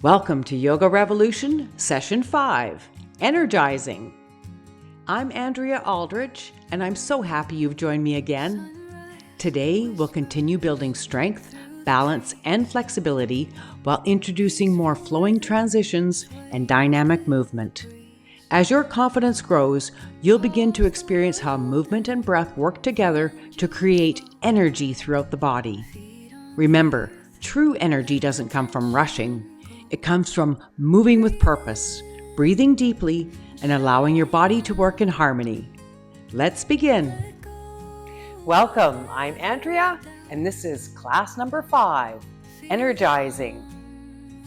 Welcome to Yoga Revolution, Session 5, Energizing. I'm Andrea Aldrich, and I'm so happy you've joined me again. Today, we'll continue building strength, balance, and flexibility while introducing more flowing transitions and dynamic movement. As your confidence grows, you'll begin to experience how movement and breath work together to create energy throughout the body. Remember, true energy doesn't come from rushing. It comes from moving with purpose, breathing deeply, and allowing your body to work in harmony. Let's begin. Welcome, I'm Andrea, and this is class number 5, Energizing.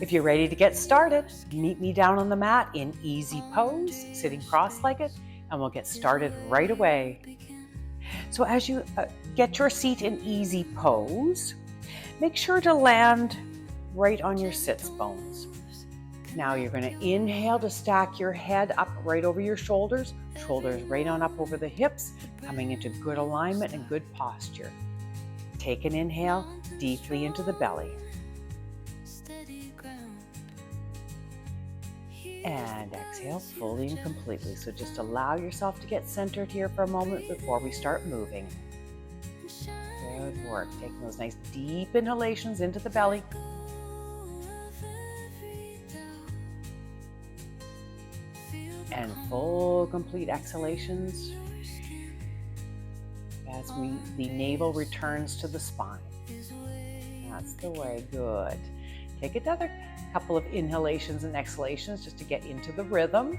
If you're ready to get started, meet me down on the mat in easy pose, sitting cross-legged, and we'll get started right away. So as you get your seat in easy pose, make sure to land right on your sits bones. Now you're going to inhale to stack your head up right over your shoulders right on up over the hips, coming into good alignment and good posture. Take an inhale deeply into the belly. And exhale fully and completely. So just allow yourself to get centered here for a moment before we start moving. Good work. Taking those nice deep inhalations into the belly. And full, complete exhalations as the navel returns to the spine. That's the way. Good. Take another couple of inhalations and exhalations just to get into the rhythm.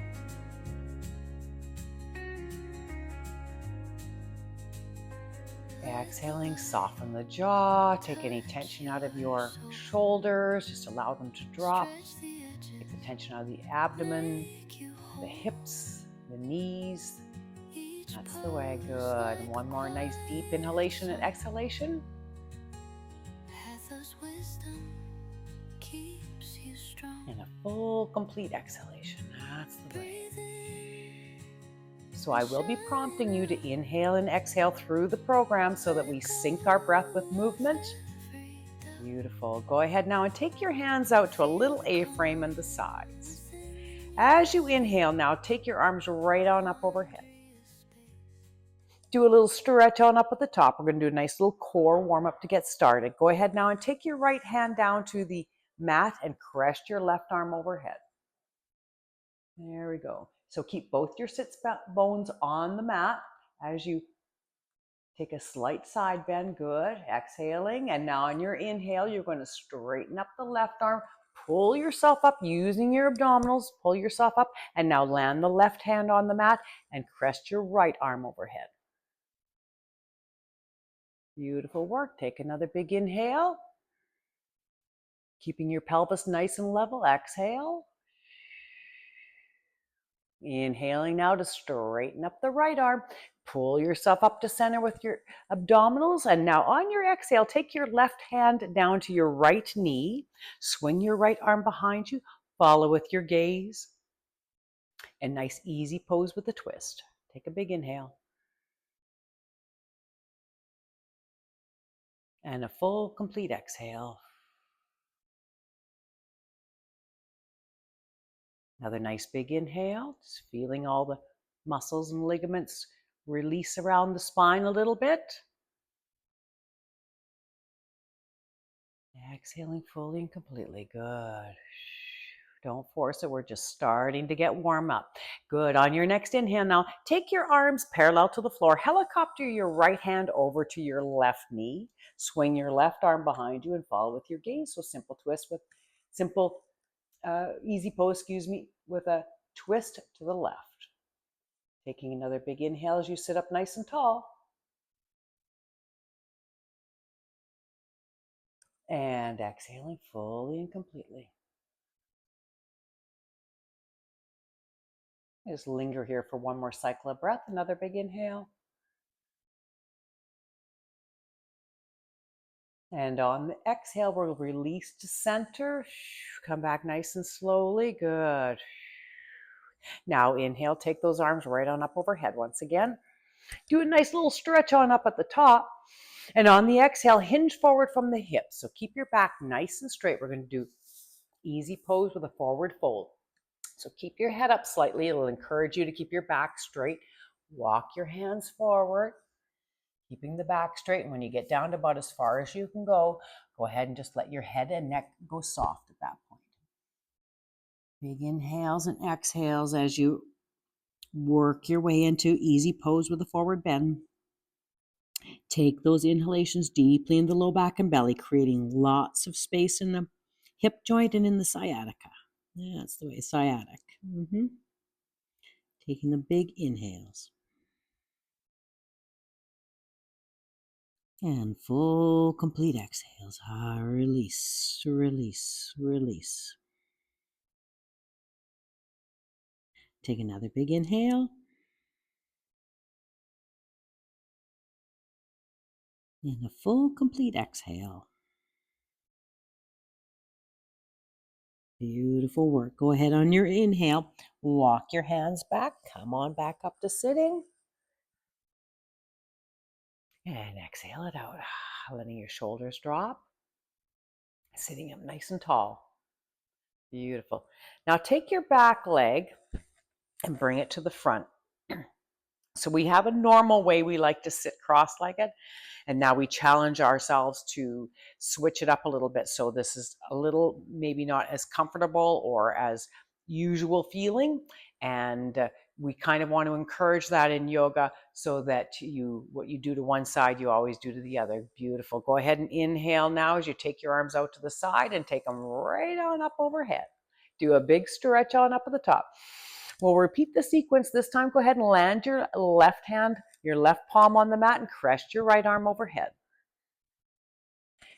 Exhaling, soften the jaw. Take any tension out of your shoulders. Just allow them to drop. Take the tension out of the abdomen, the hips, the knees. That's the way. Good. And one more nice deep inhalation and exhalation. And a full, complete exhalation. That's the way. So I will be prompting you to inhale and exhale through the program so that we sync our breath with movement. Beautiful. Go ahead now and take your hands out to a little A-frame on the sides. As you inhale now, take your arms right on up overhead. Do a little stretch on up at the top. We're going to do a nice little core warm-up to get started. Go ahead now and take your right hand down to the mat and crest your left arm overhead. There we go. So keep both your sits bones on the mat as you take a slight side bend. Good. Exhaling. And now on your inhale, you're going to straighten up the left arm. Pull yourself up using your abdominals. Pull yourself up. And now land the left hand on the mat and crest your right arm overhead. Beautiful work. Take another big inhale. Keeping your pelvis nice and level. Exhale. Inhaling now to straighten up the right arm. Pull yourself up to center with your abdominals. And now on your exhale, take your left hand down to your right knee. Swing your right arm behind you. Follow with your gaze. And nice easy pose with a twist. Take a big inhale. And a full, complete exhale. Another nice big inhale. Just feeling all the muscles and ligaments release around the spine a little bit. Exhaling fully and completely. Good. Don't force it. We're just starting to get warm up. Good. On your next inhale now, take your arms parallel to the floor. Helicopter your right hand over to your left knee. Swing your left arm behind you and follow with your gaze. So simple twist with easy pose, with a twist to the left. Taking another big inhale as you sit up nice and tall. And exhaling fully and completely. Just linger here for one more cycle of breath. Another big inhale. And on the exhale, we'll release to center. Come back nice and slowly. Good. Now inhale, take those arms right on up overhead once again. Do a nice little stretch on up at the top. And on the exhale, hinge forward from the hips. So keep your back nice and straight. We're going to do Easy pose with a forward fold. So keep your head up slightly. It'll encourage you to keep your back straight. Walk your hands forward, keeping the back straight. And when you get down to about as far as you can go ahead and just let your head and neck go soft at that point. Big inhales and exhales as you work your way into easy pose with a forward bend. Take those inhalations deeply in the low back and belly, creating lots of space in the hip joint and in the sciatica. Yeah, that's the way, sciatic. Taking the big inhales. And full, complete exhales. Release, release, release. Take another big inhale. And a full, complete exhale. Beautiful work. Go ahead on your inhale. Walk your hands back. Come on back up to sitting. And exhale it out. Letting your shoulders drop. Sitting up nice and tall. Beautiful. Now take your back leg and bring it to the front. So we have a normal way we like to sit cross-legged, and now we challenge ourselves to switch it up a little bit. So this is a little maybe not as comfortable or as usual feeling, and we kind of want to encourage that in yoga so that what you do to one side, you always do to the other. Beautiful. Go ahead and inhale now as you take your arms out to the side and take them right on up overhead. Do a big stretch on up at the top. We'll repeat the sequence this time. Go ahead and land your left hand, your left palm on the mat and crest your right arm overhead.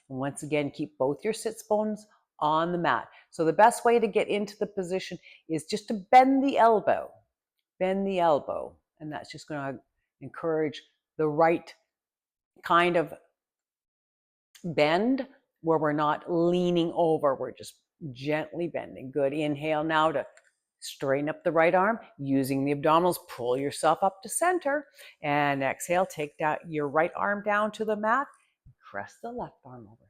And once again, keep both your sits bones on the mat. So the best way to get into the position is just to bend the elbow. Bend the elbow. And that's just going to encourage the right kind of bend where we're not leaning over. We're just gently bending. Good. Inhale now to straighten up the right arm. Using the abdominals, pull yourself up to center. And exhale, take your right arm down to the mat. Press the left arm overhead.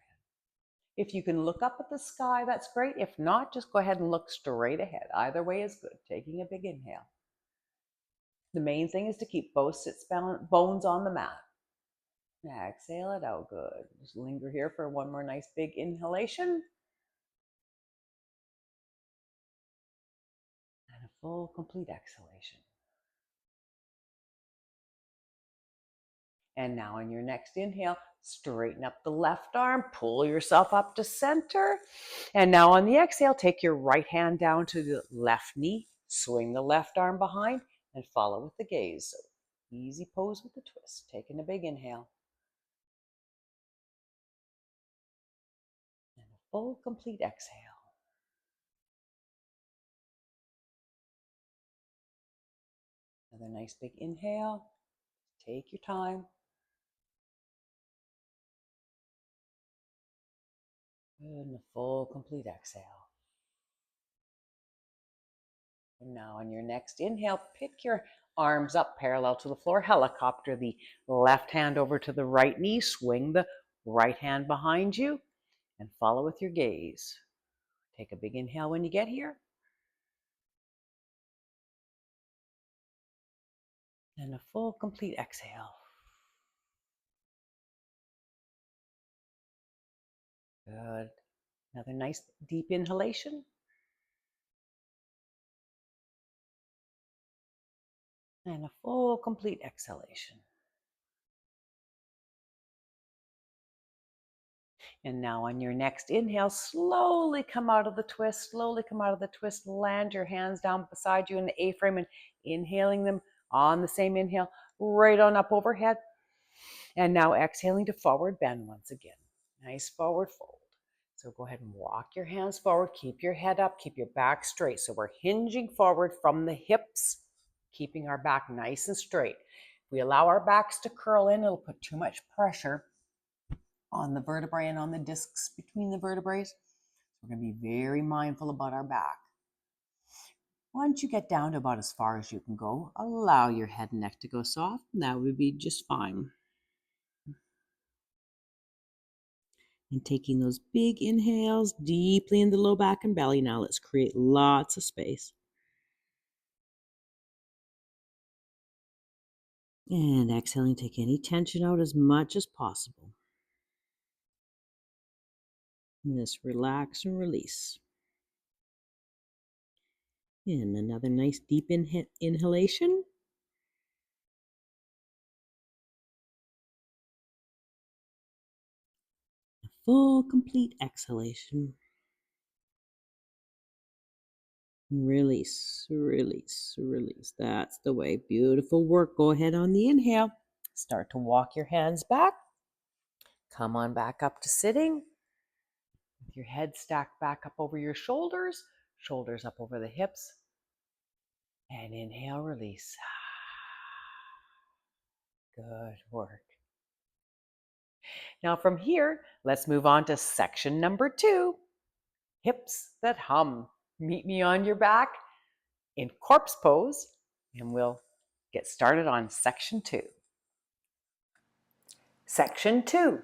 If you can look up at the sky, that's great. If not, just go ahead and look straight ahead. Either way is good. Taking a big inhale. The main thing is to keep both sits bones on the mat. Exhale it out. Good. Just linger here for one more nice big inhalation. And a full, complete exhalation. And now on your next inhale, straighten up the left arm, pull yourself up to center. And now on the exhale, take your right hand down to the left knee, swing the left arm behind, and follow with the gaze. So easy pose with the twist. Taking a big inhale. And a full, complete exhale. Another nice big inhale. Take your time. And a full, complete exhale. And now on your next inhale, pick your arms up parallel to the floor. Helicopter the left hand over to the right knee. Swing the right hand behind you and follow with your gaze. Take a big inhale when you get here. And a full, complete exhale. Good. Another nice deep inhalation. And a full, complete exhalation. And now on your next inhale, slowly come out of the twist, land your hands down beside you in the A-frame and inhaling them on the same inhale, right on up overhead. And now exhaling to forward bend once again. Nice forward fold. So go ahead and walk your hands forward, keep your head up, keep your back straight. So we're hinging forward from the hips, keeping our back nice and straight. If we allow our backs to curl in, it'll put too much pressure on the vertebrae and on the discs between the vertebrae. We're going to be very mindful about our back. Once you get down to about as far as you can go, allow your head and neck to go soft, and that would be just fine. And taking those big inhales deeply in the low back and belly. Now let's create lots of space. And exhaling, take any tension out as much as possible. And just relax and release. And another nice deep inhalation. A full, complete exhalation. Release, release, release. That's the way. Beautiful work. Go ahead on the inhale. Start to walk your hands back. Come on back up to sitting. With your head stacked back up over your shoulders, shoulders up over the hips. And inhale, release. Good work. Now from here, let's move on to section number 2, hips that hum. Meet me on your back in corpse pose, and we'll get started on section 2. Section 2.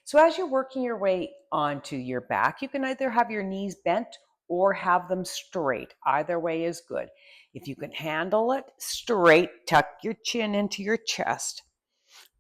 So as you're working your way onto your back, you can either have your knees bent or have them straight. Either way is good. If you can handle it straight, tuck your chin into your chest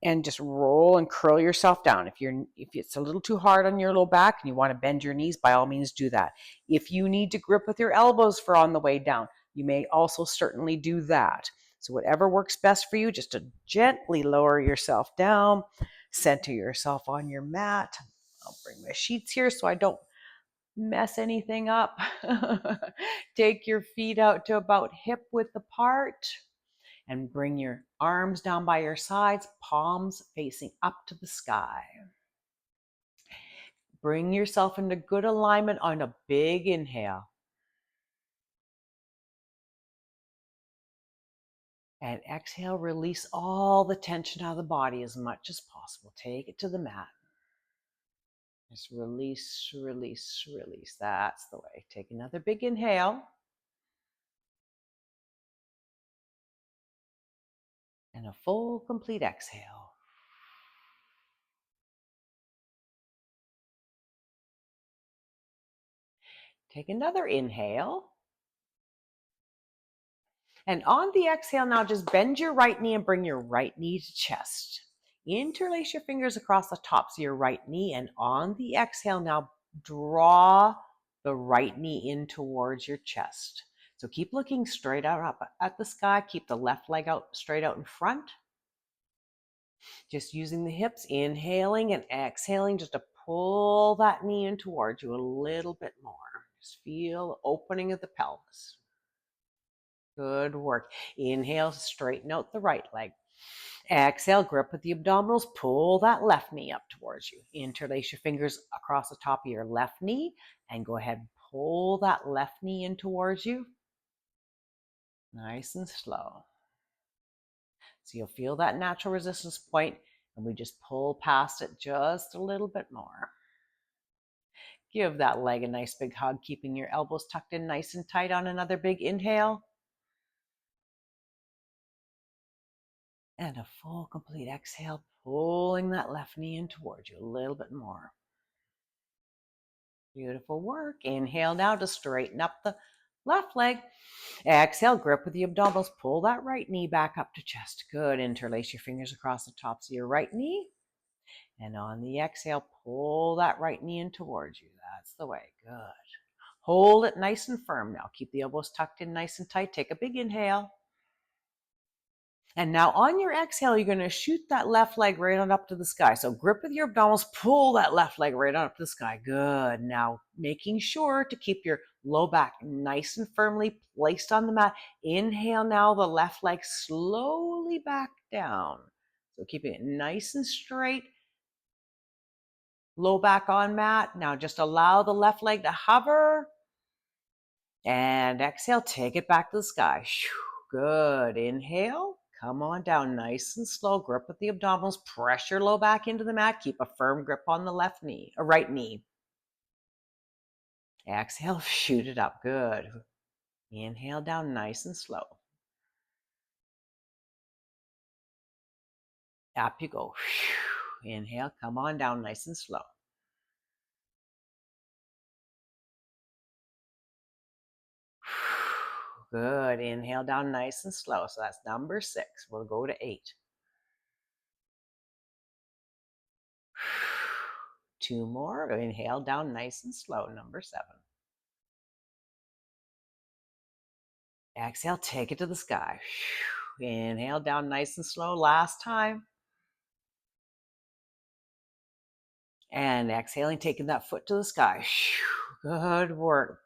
and just roll and curl yourself down. If it's a little too hard on your low back and you want to bend your knees, by all means do that. If you need to grip with your elbows for on the way down, you may also certainly do that. So whatever works best for you, just to gently lower yourself down, center yourself on your mat. I'll bring my sheets here so I don't mess anything up. Take your feet out to about hip width apart. And bring your arms down by your sides, palms facing up to the sky. Bring yourself into good alignment on a big inhale. And exhale, release all the tension out of the body as much as possible. Take it to the mat. Just release, release, release. That's the way. Take another big inhale. And a full, complete exhale. Take another inhale. And on the exhale, now just bend your right knee and bring your right knee to chest. Interlace your fingers across the tops of your right knee, and on the exhale, now draw the right knee in towards your chest. So keep looking straight out up at the sky. Keep the left leg out straight out in front. Just using the hips, inhaling and exhaling just to pull that knee in towards you a little bit more. Just feel the opening of the pelvis. Good work. Inhale, straighten out the right leg. Exhale, grip with the abdominals. Pull that left knee up towards you. Interlace your fingers across the top of your left knee and go ahead and pull that left knee in towards you. Nice and slow. So you'll feel that natural resistance point, and we just pull past it just a little bit more. Give that leg a nice big hug, keeping your elbows tucked in nice and tight on another big inhale. And a full, complete exhale, pulling that left knee in towards you a little bit more. Beautiful work. Inhale now to straighten up the left leg. Exhale, grip with the abdominals. Pull that right knee back up to chest. Good. Interlace your fingers across the tops of your right knee. And on the exhale, pull that right knee in towards you. That's the way. Good. Hold it nice and firm now. Keep the elbows tucked in nice and tight. Take a big inhale. And now on your exhale, you're going to shoot that left leg right on up to the sky. So grip with your abdominals, pull that left leg right on up to the sky. Good. Now making sure to keep your low back nice and firmly placed on the mat. Inhale now, the left leg slowly back down. So keeping it nice and straight. Low back on mat. Now just allow the left leg to hover. And exhale, take it back to the sky. Good. Inhale. Come on down nice and slow. Grip with the abdominals. Pressure low back into the mat. Keep a firm grip on the left knee, or right knee. Exhale, shoot it up. Good. Inhale down nice and slow. Up you go. Inhale, come on down nice and slow. Good. Inhale down nice and slow. So that's number 6. We'll go to 8. 2 more. Inhale down nice and slow. Number 7. Exhale, take it to the sky. Inhale down nice and slow. Last time. And exhaling, taking that foot to the sky. Good work.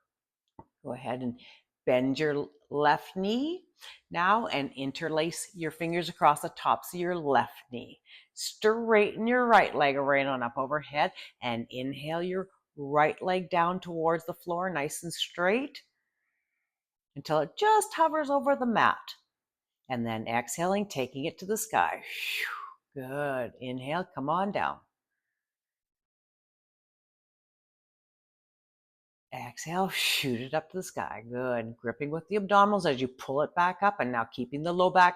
Go ahead and bend your left knee now and interlace your fingers across the tops of your left knee. Straighten your right leg right on up overhead and inhale your right leg down towards the floor nice and straight until it just hovers over the mat. And then exhaling, taking it to the sky. Good. Inhale, come on down. Exhale, shoot it up to the sky. Good. Gripping with the abdominals as you pull it back up and now keeping the low back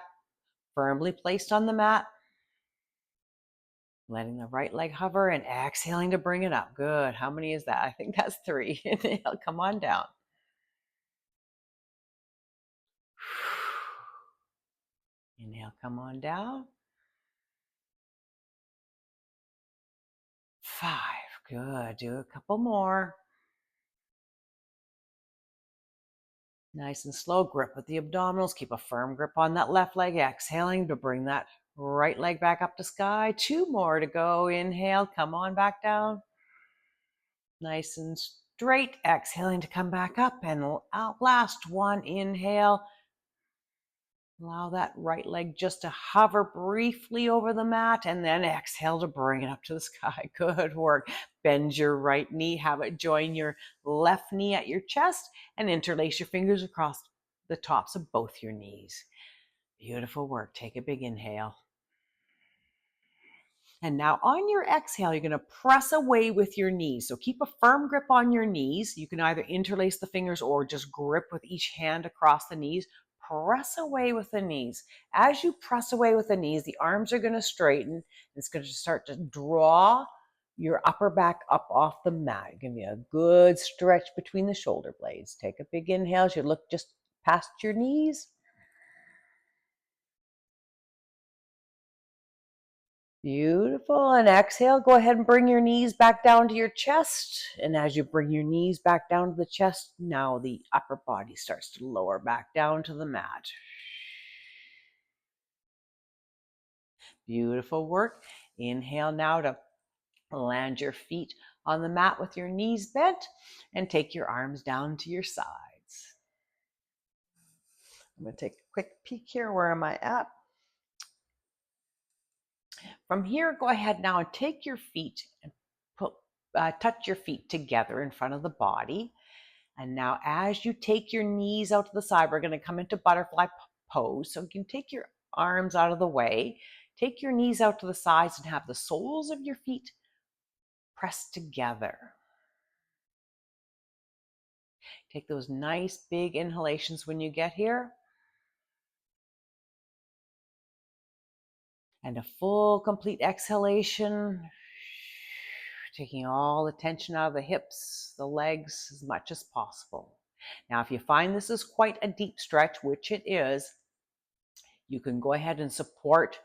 firmly placed on the mat. Letting the right leg hover and exhaling to bring it up. Good. How many is that? I think that's 3. Inhale, come on down. Inhale, come on down. 5. Good. Do a couple more. Nice and slow. Grip with the abdominals. Keep a firm grip on that left leg. Exhaling to bring that right leg back up to sky. 2 more to go. Inhale, come on back down. Nice and straight. Exhaling to come back up. And last one. Inhale. Allow that right leg just to hover briefly over the mat and then exhale to bring it up to the sky. Good work. Bend your right knee. Have it join your left knee at your chest and interlace your fingers across the tops of both your knees. Beautiful work. Take a big inhale. And now on your exhale, you're going to press away with your knees. So keep a firm grip on your knees. You can either interlace the fingers or just grip with each hand across the knees. Press away with the knees. As you press away with the knees, the arms are going to straighten. It's going to start to draw your upper back up off the mat. Give me a good stretch between the shoulder blades. Take a big inhale as you look just past your knees. Beautiful. And exhale, go ahead and bring your knees back down to your chest. And as you bring your knees back down to the chest, now the upper body starts to lower back down to the mat. Beautiful work. Inhale now to land your feet on the mat with your knees bent and take your arms down to your sides. I'm going to take a quick peek here. Where am I at? From here, go ahead now and take your feet and touch your feet together in front of the body. And now as you take your knees out to the side, we're going to come into butterfly pose. So you can take your arms out of the way, take your knees out to the sides and have the soles of your feet pressed together. Take those nice big inhalations when you get here. And a full, complete exhalation, taking all the tension out of the hips, the legs, as much as possible. Now, if you find this is quite a deep stretch, which it is, you can go ahead and support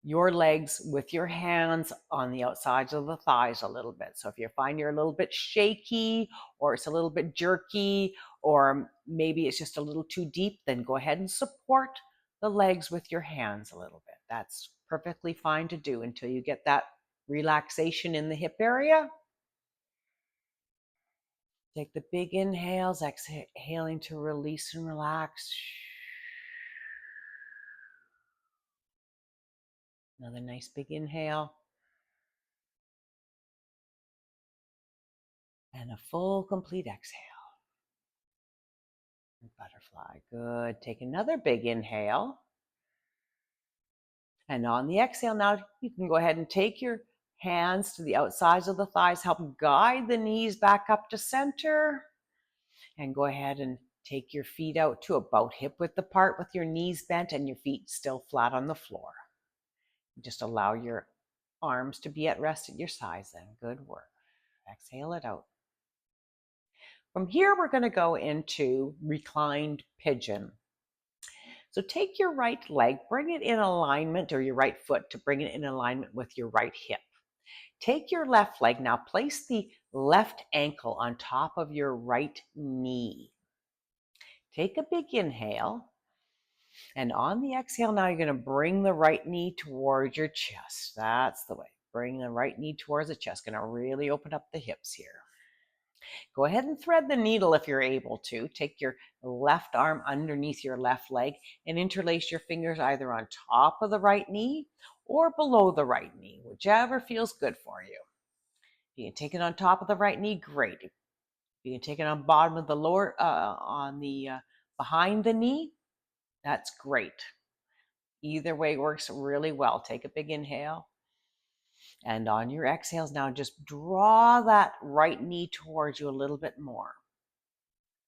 your legs with your hands on the outsides of the thighs a little bit. So if you find you're a little bit shaky or it's a little bit jerky or maybe it's just a little too deep, then go ahead and support the legs with your hands a little bit. That's perfectly fine to do until you get that relaxation in the hip area. Take the big inhales, exhaling to release and relax. Another nice big inhale. And a full, complete exhale. And butterfly. Good. Take another big inhale. And on the exhale now, you can go ahead and take your hands to the outsides of the thighs. Help guide the knees back up to center. And go ahead and take your feet out to about hip width apart with your knees bent and your feet still flat on the floor. Just allow your arms to be at rest at your sides then. Good work. Exhale it out. From here, we're going to go into reclined pigeon. So take your right leg, bring it in alignment, or your right foot to bring it in alignment with your right hip. Take your left leg, now place the left ankle on top of your right knee. Take a big inhale, and on the exhale now you're going to bring the right knee towards your chest. That's the way. Bring the right knee towards the chest. Going to really open up the hips here. Go ahead and thread the needle if you're able to. Take your left arm underneath your left leg and interlace your fingers either on top of the right knee or below the right knee, whichever feels good for you. If you can take it on top of the right knee, great. If you can take it on bottom of the lower, behind the knee, that's great. Either way works really well. Take a big inhale. And on your exhales now, just draw that right knee towards you a little bit more.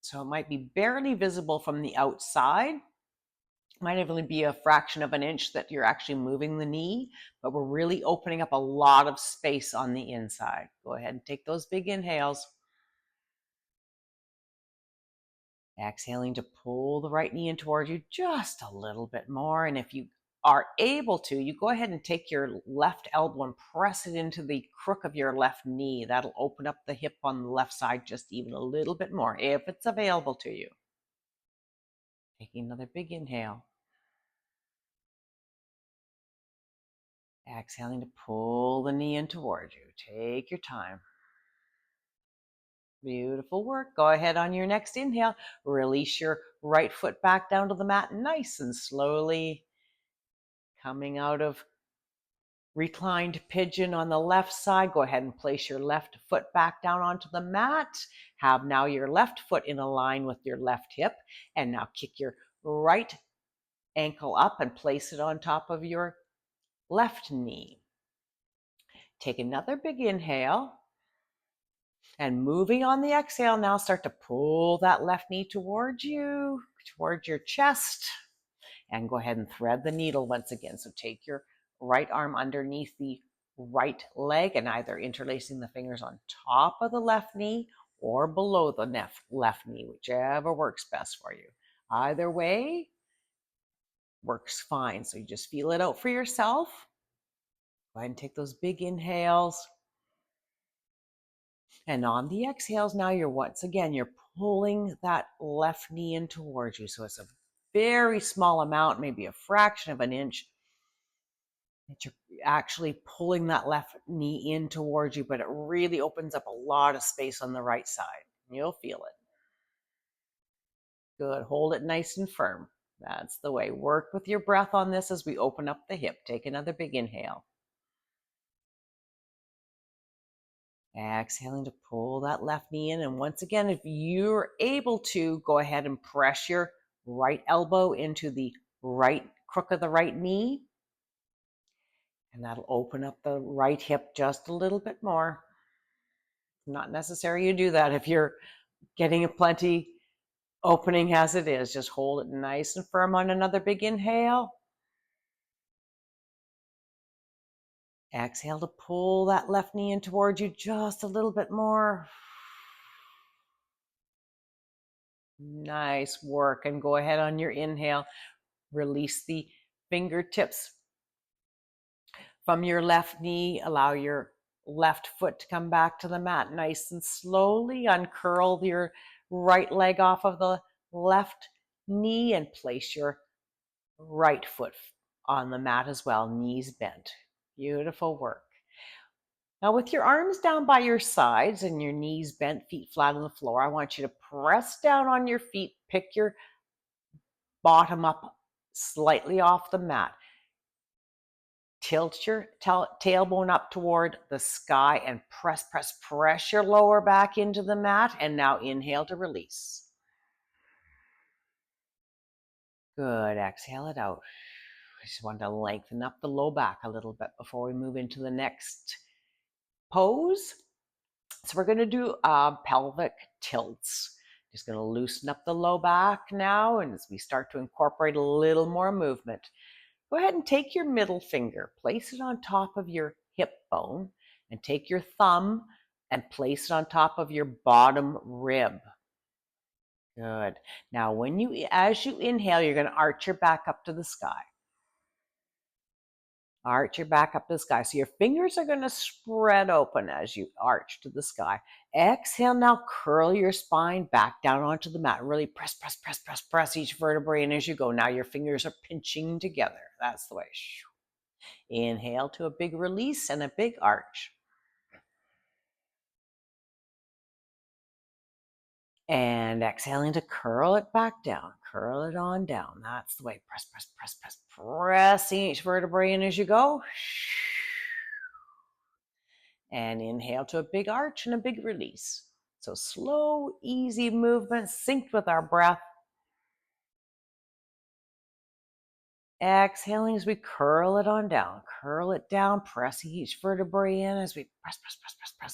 So it might be barely visible from the outside. It might only be a fraction of an inch that you're actually moving the knee, but we're really opening up a lot of space on the inside. Go ahead and take those big inhales. Exhaling to pull the right knee in towards you just a little bit more. And if you are able to, you go ahead and take your left elbow and press it into the crook of your left knee. That'll open up the hip on the left side just even a little bit more if it's available to you. Taking another big inhale. Exhaling to pull the knee in towards you. Take your time. Beautiful work. Go ahead on your next inhale. Release your right foot back down to the mat nice and slowly. Coming out of reclined pigeon on the left side, go ahead and place your left foot back down onto the mat. Have now your left foot in a line with your left hip. And now kick your right ankle up and place it on top of your left knee. Take another big inhale. And moving on the exhale, now start to pull that left knee towards you, towards your chest. And go ahead and thread the needle once again. So take your right arm underneath the right leg and either interlacing the fingers on top of the left knee or below the left knee, whichever works best for you. Either way works fine. So you just feel it out for yourself. Go ahead and take those big inhales. And on the exhales, now you're pulling that left knee in towards you. So it's a very small amount, maybe a fraction of an inch, that you're actually pulling that left knee in towards you, but it really opens up a lot of space on the right side. You'll feel it. Good. Hold it nice and firm. That's the way. Work with your breath on this as we open up the hip. Take another big inhale. Exhaling to pull that left knee in. And once again, if you're able to, go ahead and press your right elbow into the right crook of the right knee. And that'll open up the right hip just a little bit more. Not necessary you do that if you're getting a plenty opening as it is. Just hold it nice and firm on another big inhale. Exhale to pull that left knee in towards you just a little bit more. Nice work. And go ahead on your inhale. Release the fingertips from your left knee. Allow your left foot to come back to the mat nice and slowly. Uncurl your right leg off of the left knee and place your right foot on the mat as well, knees bent. Beautiful work. Now with your arms down by your sides and your knees bent, feet flat on the floor, I want you to press down on your feet, pick your bottom up slightly off the mat. Tilt your tailbone up toward the sky and press your lower back into the mat. And now inhale to release. Good. Exhale it out. I just want to lengthen up the low back a little bit before we move into the next pose. So we're going to do pelvic tilts. Just going to loosen up the low back now, and as we start to incorporate a little more movement, go ahead and take your middle finger, place it on top of your hip bone and take your thumb and place it on top of your bottom rib. Good. Now, as you inhale, you're going to arch your back up to the sky. Arch your back up to the sky. So your fingers are going to spread open as you arch to the sky. Exhale, now curl your spine back down onto the mat. Really press each vertebrae in as you go. Now your fingers are pinching together. That's the way. Inhale to a big release and a big arch. And exhaling to curl it back down. Curl it on down. That's the way. Pressing each vertebrae in as you go. And inhale to a big arch and a big release. So slow, easy movement, synced with our breath. Exhaling as we curl it on down. Curl it down, pressing each vertebrae in as we press,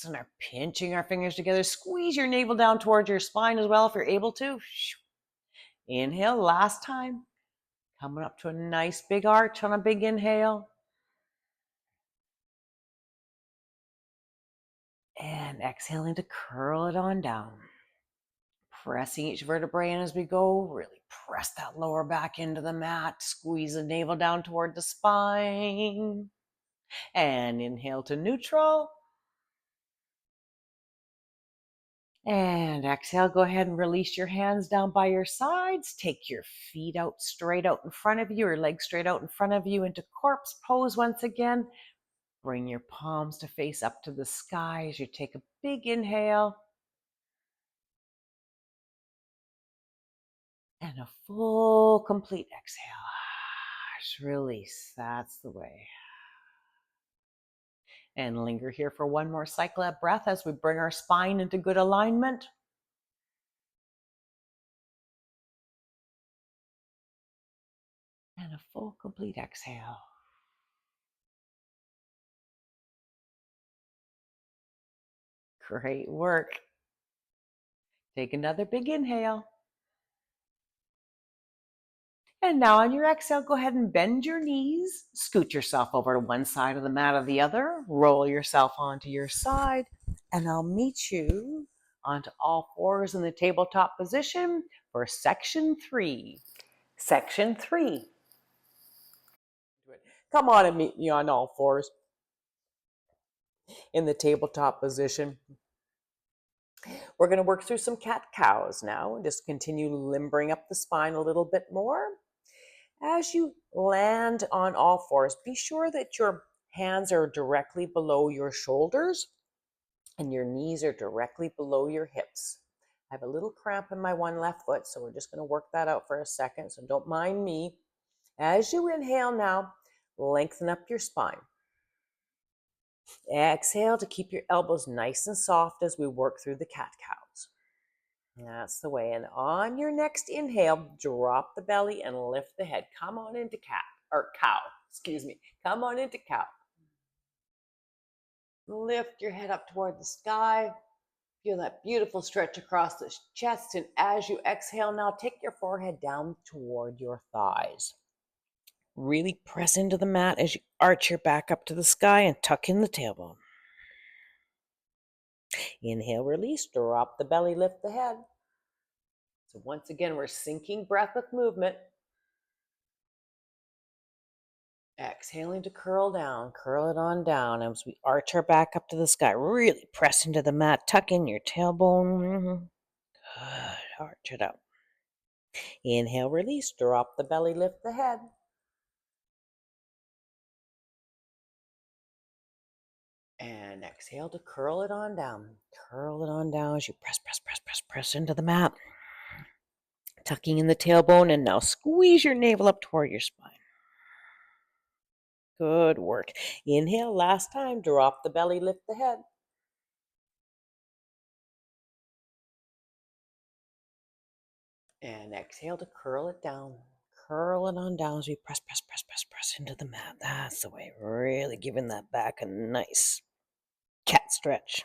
and are pinching our fingers together. Squeeze your navel down towards your spine as well if you're able to. Inhale, last time. Coming up to a nice big arch on a big inhale. And exhaling to curl it on down. Pressing each vertebrae in as we go. Really press that lower back into the mat. Squeeze the navel down toward the spine. And inhale to neutral. And exhale, go ahead and release your hands down by your sides. Take your feet out straight out in front of you, or legs straight out in front of you into corpse pose once again. Bring your palms to face up to the sky as you take a big inhale. And a full, complete exhale. Just release. That's the way. And linger here for one more cycle of breath as we bring our spine into good alignment. And a full, complete exhale. Great work. Take another big inhale. And now on your exhale, go ahead and bend your knees. Scoot yourself over to one side of the mat or the other. Roll yourself onto your side. And I'll meet you onto all fours in the tabletop position for section 3. Section 3. Come on and meet me on all fours in the tabletop position. We're going to work through some cat-cows now and just continue limbering up the spine a little bit more. As you land on all fours, be sure that your hands are directly below your shoulders and your knees are directly below your hips. I have a little cramp in my one left foot, so we're just going to work that out for a second, so don't mind me. As you inhale now, lengthen up your spine. Exhale to keep your elbows nice and soft as we work through the cat-cows. That's the way. And on your next inhale, drop the belly and lift the head. Come on into cow. Come on into cow. Lift your head up toward the sky. Feel that beautiful stretch across the chest. And as you exhale now, take your forehead down toward your thighs. Really press into the mat as you arch your back up to the sky and tuck in the tailbone. Inhale, release, drop the belly, lift the head. So once again, we're syncing breath with movement. Exhaling to curl down, curl it on down as we arch our back up to the sky. Really press into the mat, tuck in your tailbone. Good, arch it up. Inhale, release, drop the belly, lift the head. And exhale to curl it on down. Curl it on down as you press into the mat. Tucking in the tailbone, and now squeeze your navel up toward your spine. Good work. Inhale, last time, drop the belly, lift the head. And exhale to curl it down. Curl it on down as we press into the mat. That's the way. Really giving that back a nice cat stretch.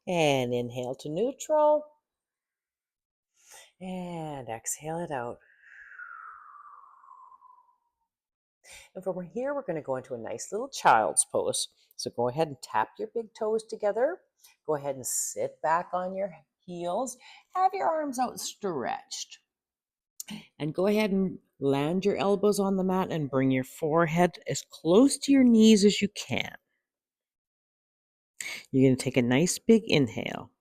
And inhale to neutral. And exhale it out. And from here, we're going to go into a nice little child's pose. So go ahead and tap your big toes together. Go ahead and sit back on your heels. Have your arms outstretched. And go ahead and land your elbows on the mat and bring your forehead as close to your knees as you can. You're going to take a nice big inhale.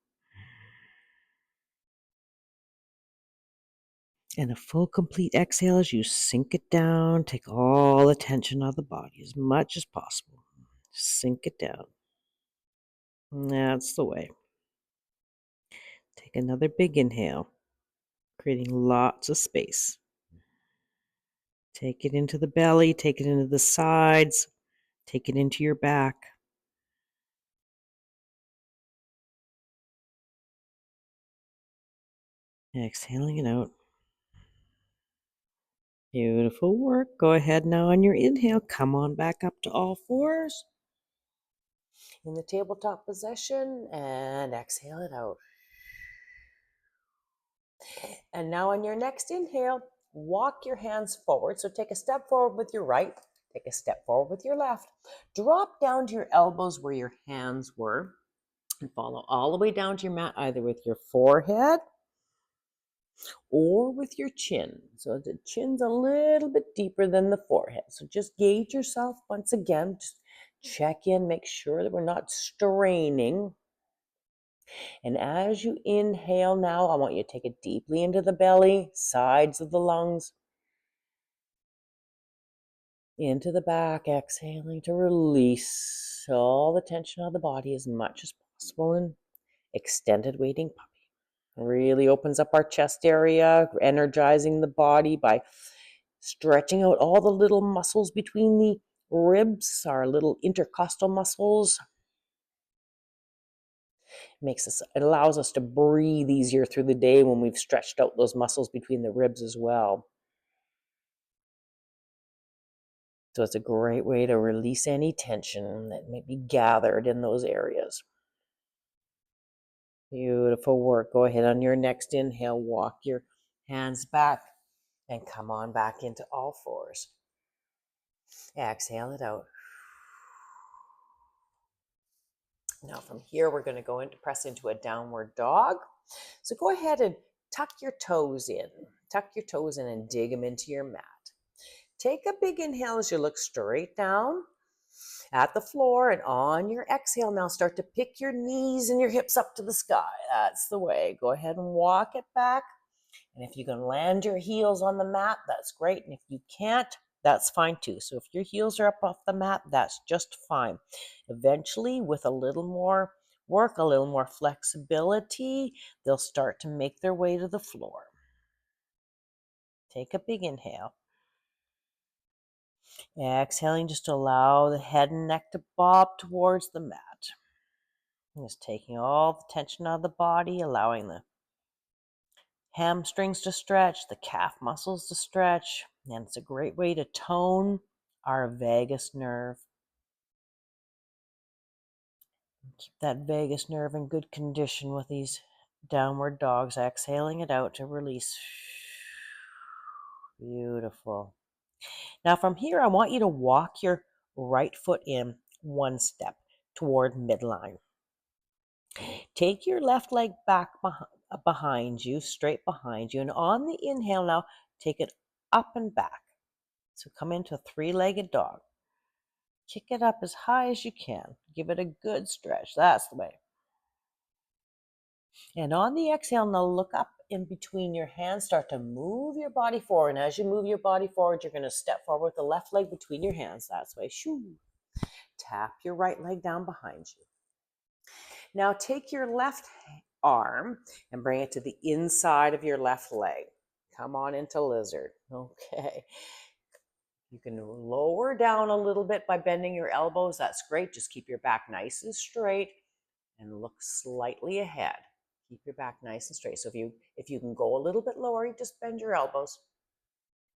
And a full, complete exhale as you sink it down. Take all the tension out of the body as much as possible. Sink it down. That's the way. Take another big inhale, creating lots of space. Take it into the belly, take it into the sides, take it into your back. Exhaling it out. Beautiful work. Go ahead now on your inhale. Come on back up to all fours in the tabletop position and exhale it out. And now on your next inhale, walk your hands forward. So take a step forward with your right, take a step forward with your left. Drop down to your elbows where your hands were and follow all the way down to your mat, either with your forehead or with your chin. So the chin's a little bit deeper than the forehead. So just gauge yourself once again. Just check in, make sure that we're not straining. And as you inhale now, I want you to take it deeply into the belly, sides of the lungs, into the back, exhaling to release all the tension of the body as much as possible. And extended waiting puppy. Really opens up our chest area, energizing the body by stretching out all the little muscles between the ribs, our little intercostal muscles. It allows us to breathe easier through the day when we've stretched out those muscles between the ribs as well. So it's a great way to release any tension that may be gathered in those areas. Beautiful work. Go ahead on your next inhale, walk your hands back and come on back into all fours. Exhale it out. Now from here, we're going to go into press into a downward dog. So go ahead and tuck your toes in. Tuck your toes in and dig them into your mat. Take a big inhale as you look straight down at the floor, and on your exhale now start to pick your knees and your hips up to the sky. That's the way. Go ahead and walk it back. And if you can land your heels on the mat, that's great. And if you can't, that's fine too. So if your heels are up off the mat, that's just fine. Eventually, with a little more work, a little more flexibility, they'll start to make their way to the floor. Take a big inhale. Exhaling, just allow the head and neck to bob towards the mat. Just taking all the tension out of the body, allowing the hamstrings to stretch, the calf muscles to stretch, and it's a great way to tone our vagus nerve. Keep that vagus nerve in good condition with these downward dogs, exhaling it out to release. Beautiful. Now from here, I want you to walk your right foot in one step toward midline. Take your left leg back behind you, straight behind you, and on the inhale now, take it up and back. So come into a three-legged dog. Kick it up as high as you can. Give it a good stretch. That's the way. And on the exhale, now look up in between your hands. Start to move your body forward. And as you move your body forward, you're going to step forward with the left leg between your hands. That's the way. Shoo. Tap your right leg down behind you. Now take your left arm and bring it to the inside of your left leg. Come on into lizard. Okay. You can lower down a little bit by bending your elbows. That's great. Just keep your back nice and straight and look slightly ahead. Keep your back nice and straight. So if you can go a little bit lower, you just bend your elbows.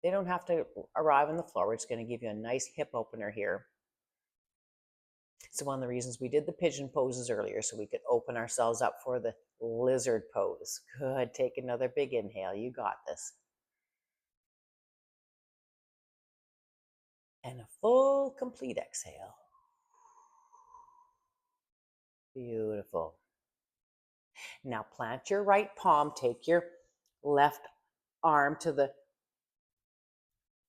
They don't have to arrive on the floor. We're just going to give you a nice hip opener here. It's one of the reasons we did the pigeon poses earlier, so we could open ourselves up for the lizard pose. Good. Take another big inhale. You got this. And a full, complete exhale. Beautiful. Now plant your right palm, take your left arm to the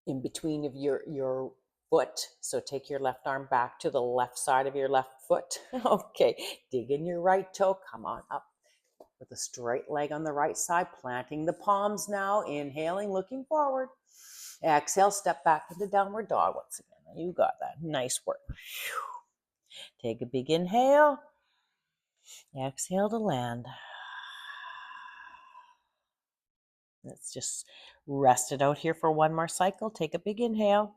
in between of your foot. So take your left arm back to the left side of your left foot. Okay, dig in your right toe, come on up with a straight leg on the right side, planting the palms now, inhaling, looking forward. Exhale, step back into downward dog once again. You got that. Nice work. Take a big inhale. Exhale to land. Let's just rest it out here for one more cycle. Take a big inhale.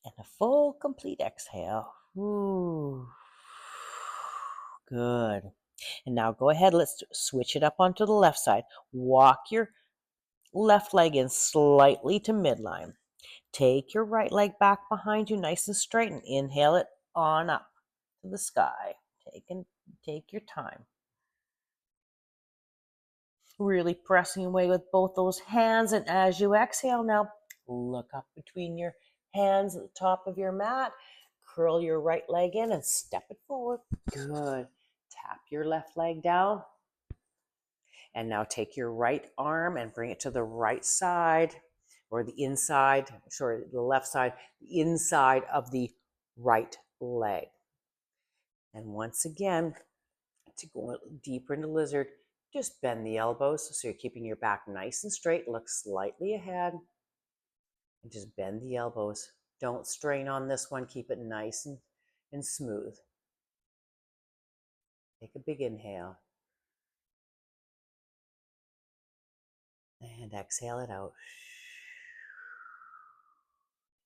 And a full, complete exhale. Ooh. Good. And now go ahead. Let's switch it up onto the left side. Walk your left leg in slightly to midline. Take your right leg back behind you nice and straight and inhale it on up to the sky. Take your time. Really pressing away with both those hands. And as you exhale now, look up between your hands at the top of your mat. Curl your right leg in and step it forward. Good. Tap your left leg down. And now take your right arm and bring it to the right side or the inside, sorry, the left side, the inside of the right leg. And once again, to go deeper into lizard, just bend the elbows so you're keeping your back nice and straight. Look slightly ahead and just bend the elbows. Don't strain on this one. Keep it nice and smooth. Take a big inhale. And exhale it out.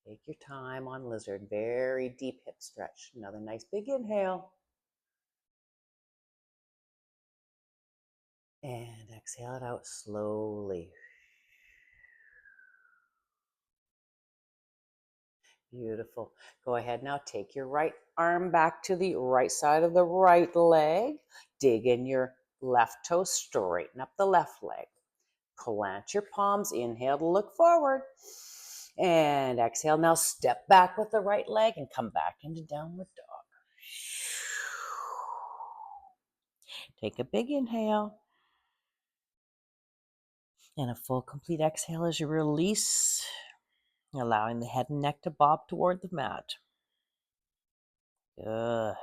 Take your time on lizard. Very deep hip stretch. Another nice big inhale. And exhale it out slowly. Beautiful. Go ahead now. Take your right arm back to the right side of the right leg. Dig in your left toe. Straighten up the left leg. Plant your palms. Inhale to look forward. And exhale. Now step back with the right leg and come back into downward dog. Take a big inhale. And a full, complete exhale as you release, allowing the head and neck to bob toward the mat. Good.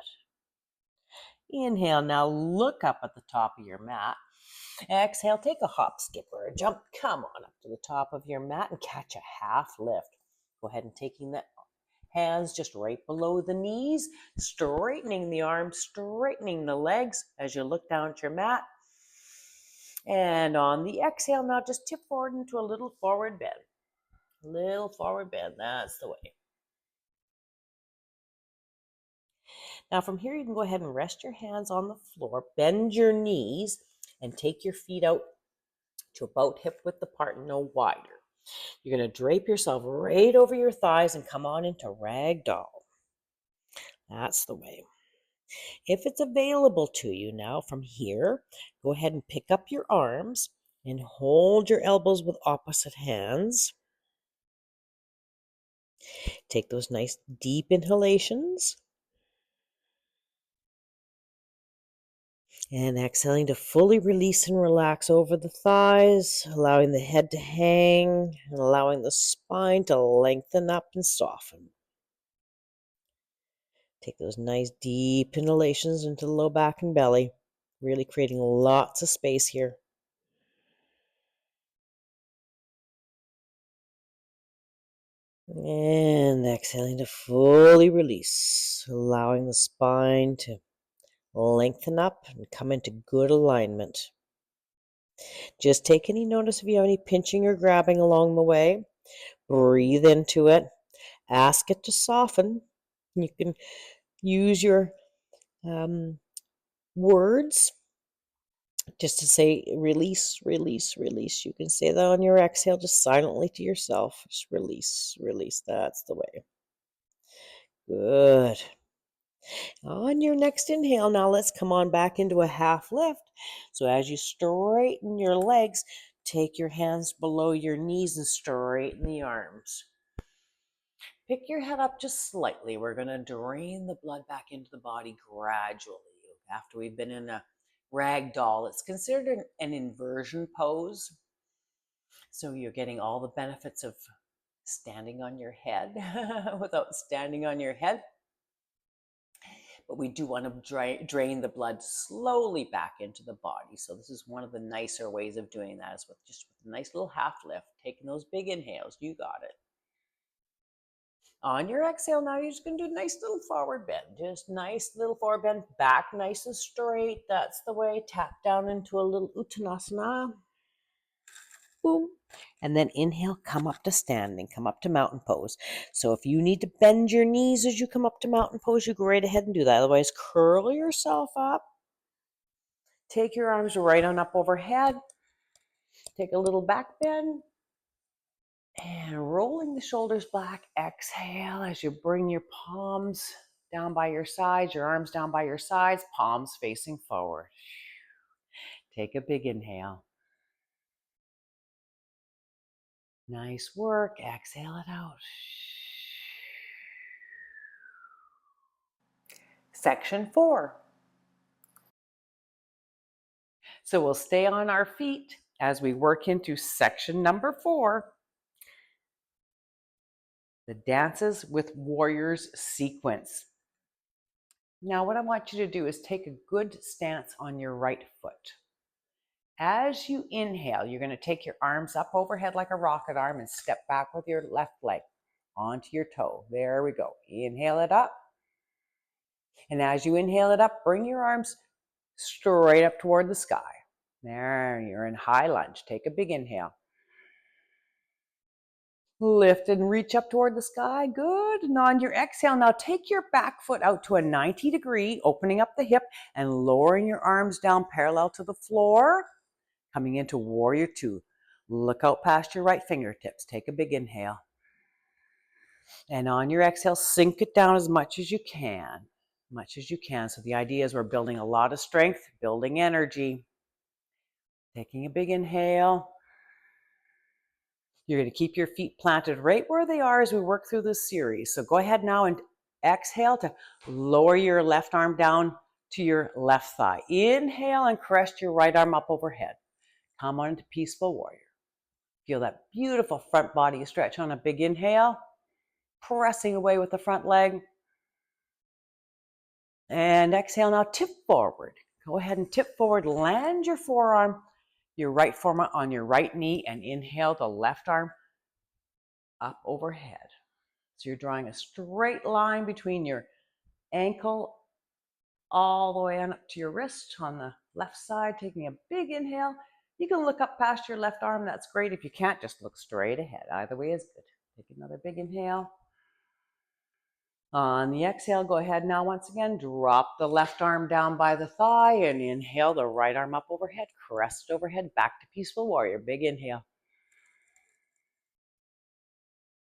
Inhale, now look up at the top of your mat. Exhale, take a hop, skip, or a jump. Come on up to the top of your mat and catch a half lift. Go ahead and taking the hands just right below the knees, straightening the arms, straightening the legs as you look down at your mat. And on the exhale, now just tip forward into a little forward bend. Little forward bend, that's the way. Now from here, you can go ahead and rest your hands on the floor, bend your knees, and take your feet out to about hip width apart, no wider. You're going to drape yourself right over your thighs and come on into ragdoll. That's the way. If it's available to you now from here, go ahead and pick up your arms and hold your elbows with opposite hands. Take those nice deep inhalations. And exhaling to fully release and relax over the thighs, allowing the head to hang and allowing the spine to lengthen up and soften. Take those nice deep inhalations into the low back and belly, really creating lots of space here. And exhaling to fully release, allowing the spine to lengthen up and come into good alignment. Just take any notice if you have any pinching or grabbing along the way. Breathe into it. Ask it to soften. You can use your words just to say release, release, release. You can say that on your exhale just silently to yourself. Just release, release. That's the way. Good. On your next inhale, now let's come on back into a half lift. So as you straighten your legs, Take your hands below your knees and straighten the arms. Pick your head up just slightly. We're going to drain the blood back into the body gradually. After we've been in a rag doll, it's considered an inversion pose. So you're getting all the benefits of standing on your head without standing on your head. But we do want to drain the blood slowly back into the body. So this is one of the nicer ways of doing that, is with just with a nice little half lift, taking those big inhales. You got it. On your exhale, now you're just going to do a nice little forward bend. Just nice little forward bend, back nice and straight. That's the way. Tap down into a little uttanasana. Boom. And then inhale, come up to standing, come up to mountain pose. So if you need to bend your knees as you come up to mountain pose, you go right ahead and do that. Otherwise, curl yourself up. Take your arms right on up overhead. Take a little back bend. And rolling the shoulders back, exhale as you bring your palms down by your sides, your arms down by your sides, palms facing forward. Take a big inhale. Nice work. Exhale it out. Section 4. So we'll stay on our feet as we work into section number 4. The Dances with Warriors sequence. Now what I want you to do is take a good stance on your right foot. As you inhale, you're going to take your arms up overhead like a rocket arm and step back with your left leg onto your toe. There we go. Inhale it up. And as you inhale it up, bring your arms straight up toward the sky. There, you're in high lunge. Take a big inhale. Lift and reach up toward the sky. Good. And on your exhale, now take your back foot out to a 90 degree, opening up the hip and lowering your arms down parallel to the floor. Coming into Warrior 2. Look out past your right fingertips. Take a big inhale. And on your exhale, sink it down as much as you can. Much as you can. So the idea is we're building a lot of strength, building energy. Taking a big inhale. You're going to keep your feet planted right where they are as we work through this series. So go ahead now and exhale to lower your left arm down to your left thigh. Inhale and crest your right arm up overhead. Come on into Peaceful Warrior. Feel that beautiful front body stretch on a big inhale. Pressing away with the front leg. And exhale now, tip forward. Go ahead and tip forward. Land your forearm, your right forearm on your right knee, and inhale the left arm up overhead. So you're drawing a straight line between your ankle all the way on up to your wrist on the left side, taking a big inhale. You can look up past your left arm. That's great. If you can't, just look straight ahead. Either way is good. Take another big inhale. On the exhale, go ahead now once again. Drop the left arm down by the thigh and inhale the right arm up overhead. Crest overhead, back to Peaceful Warrior. Big inhale.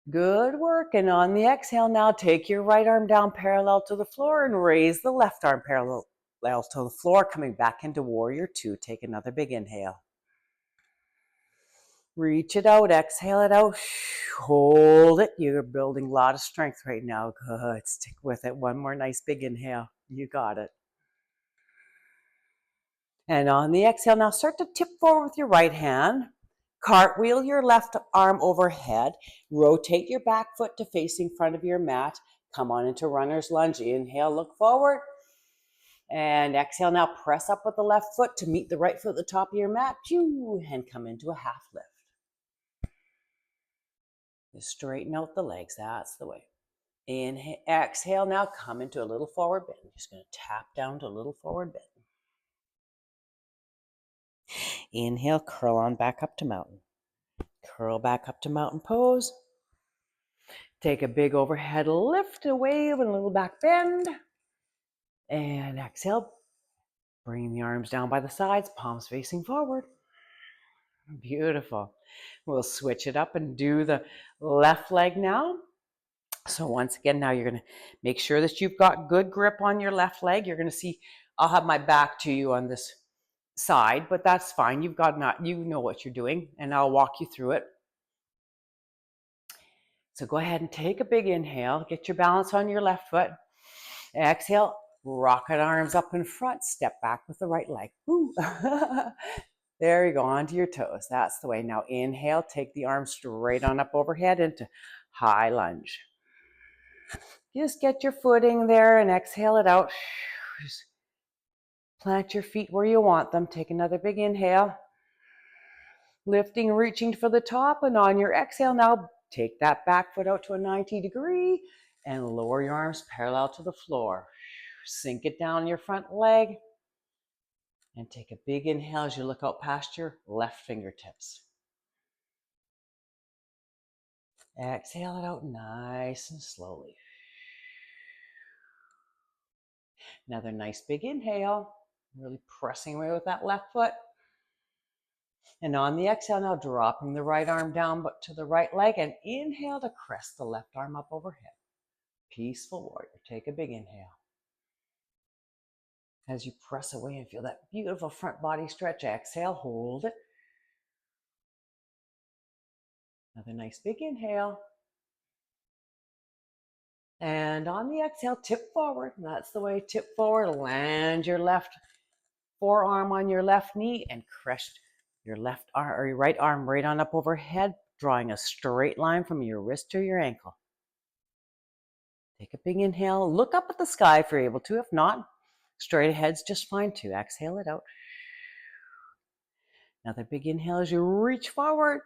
Good work. And on the exhale now, take your right arm down parallel to the floor and raise the left arm parallel to the floor, coming back into Warrior 2. Take another big inhale. Reach it out, exhale it out, hold it. You're building a lot of strength right now. Good, stick with it. One more nice big inhale. You got it. And on the exhale, now start to tip forward with your right hand. Cartwheel your left arm overhead. Rotate your back foot to facing front of your mat. Come on into runner's lunge. Inhale, look forward. And exhale, now press up with the left foot to meet the right foot at the top of your mat. And come into a half lift. Just straighten out the legs. That's the way. Inhale, exhale, now come into a little forward bend. Just going to tap down to a little forward bend. Inhale, curl on back up to mountain. Curl back up to mountain pose. Take a big overhead lift, a wave, and a little back bend. And exhale, bring the arms down by the sides, palms facing forward. Beautiful. We'll switch it up and do the left leg now. So once again, now you're going to make sure that you've got good grip on your left leg. You're going to see, I'll have my back to you on this side, but that's fine. You know what you're doing, and I'll walk you through it. So go ahead and take a big inhale. Get your balance on your left foot. Exhale, rocket arms up in front. Step back with the right leg. There you go, onto your toes. That's the way. Now inhale, take the arms straight on up overhead into high lunge. Just get your footing there and exhale it out. Just plant your feet where you want them. Take another big inhale. Lifting, reaching for the top, and on your exhale, now take that back foot out to a 90-degree and lower your arms parallel to the floor. Sink it down your front leg and take a big inhale as you look out past your left fingertips. Exhale it out nice and slowly. Another nice big inhale, really pressing away with that left foot. And on the exhale now, dropping the right arm down but to the right leg, and inhale to crest the left arm up overhead. Peaceful warrior. Take a big inhale. As you press away and feel that beautiful front body stretch, exhale, hold it. Another nice big inhale. And on the exhale, tip forward. That's the way, tip forward. Land your left forearm on your left knee and crest your left arm or your right arm right on up overhead, drawing a straight line from your wrist to your ankle. Take a big inhale. Look up at the sky if you're able to. If not, straight ahead's just fine too. Exhale it out. Another big inhale as you reach forward.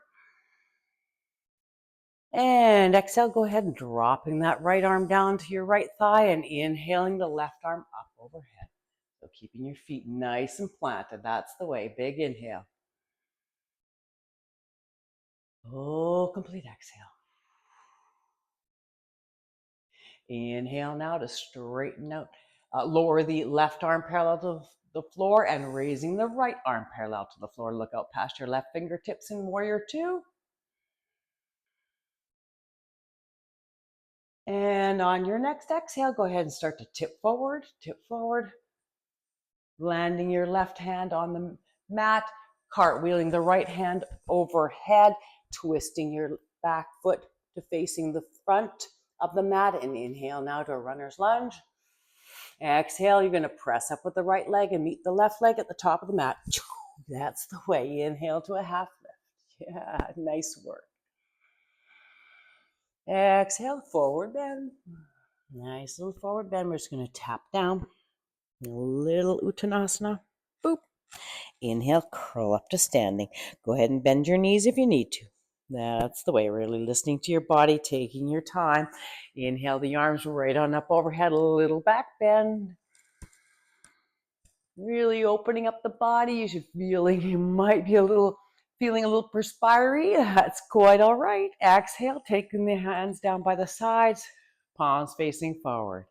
And exhale, go ahead and dropping that right arm down to your right thigh and inhaling the left arm up overhead. So keeping your feet nice and planted. That's the way. Big inhale. Oh, complete exhale. Inhale now to straighten out. Lower the left arm parallel to the floor and raising the right arm parallel to the floor. Look out past your left fingertips in warrior two. And on your next exhale, go ahead and start to tip forward, landing your left hand on the mat, cartwheeling the right hand overhead, twisting your back foot to facing the front of the mat, and inhale now to a runner's lunge. Exhale, you're going to press up with the right leg and meet the left leg at the top of the mat. That's the way. Inhale to a half lift. Yeah, nice work. Exhale, forward bend. Nice little forward bend. We're just going to tap down. A little Uttanasana. Boop. Inhale, curl up to standing. Go ahead and bend your knees if you need to. That's the way. Really listening to your body, taking your time. Inhale the arms right on up overhead. A little back bend. Really opening up the body. You might be feeling a little perspiry. That's quite all right. Exhale, taking the hands down by the sides, palms facing forward.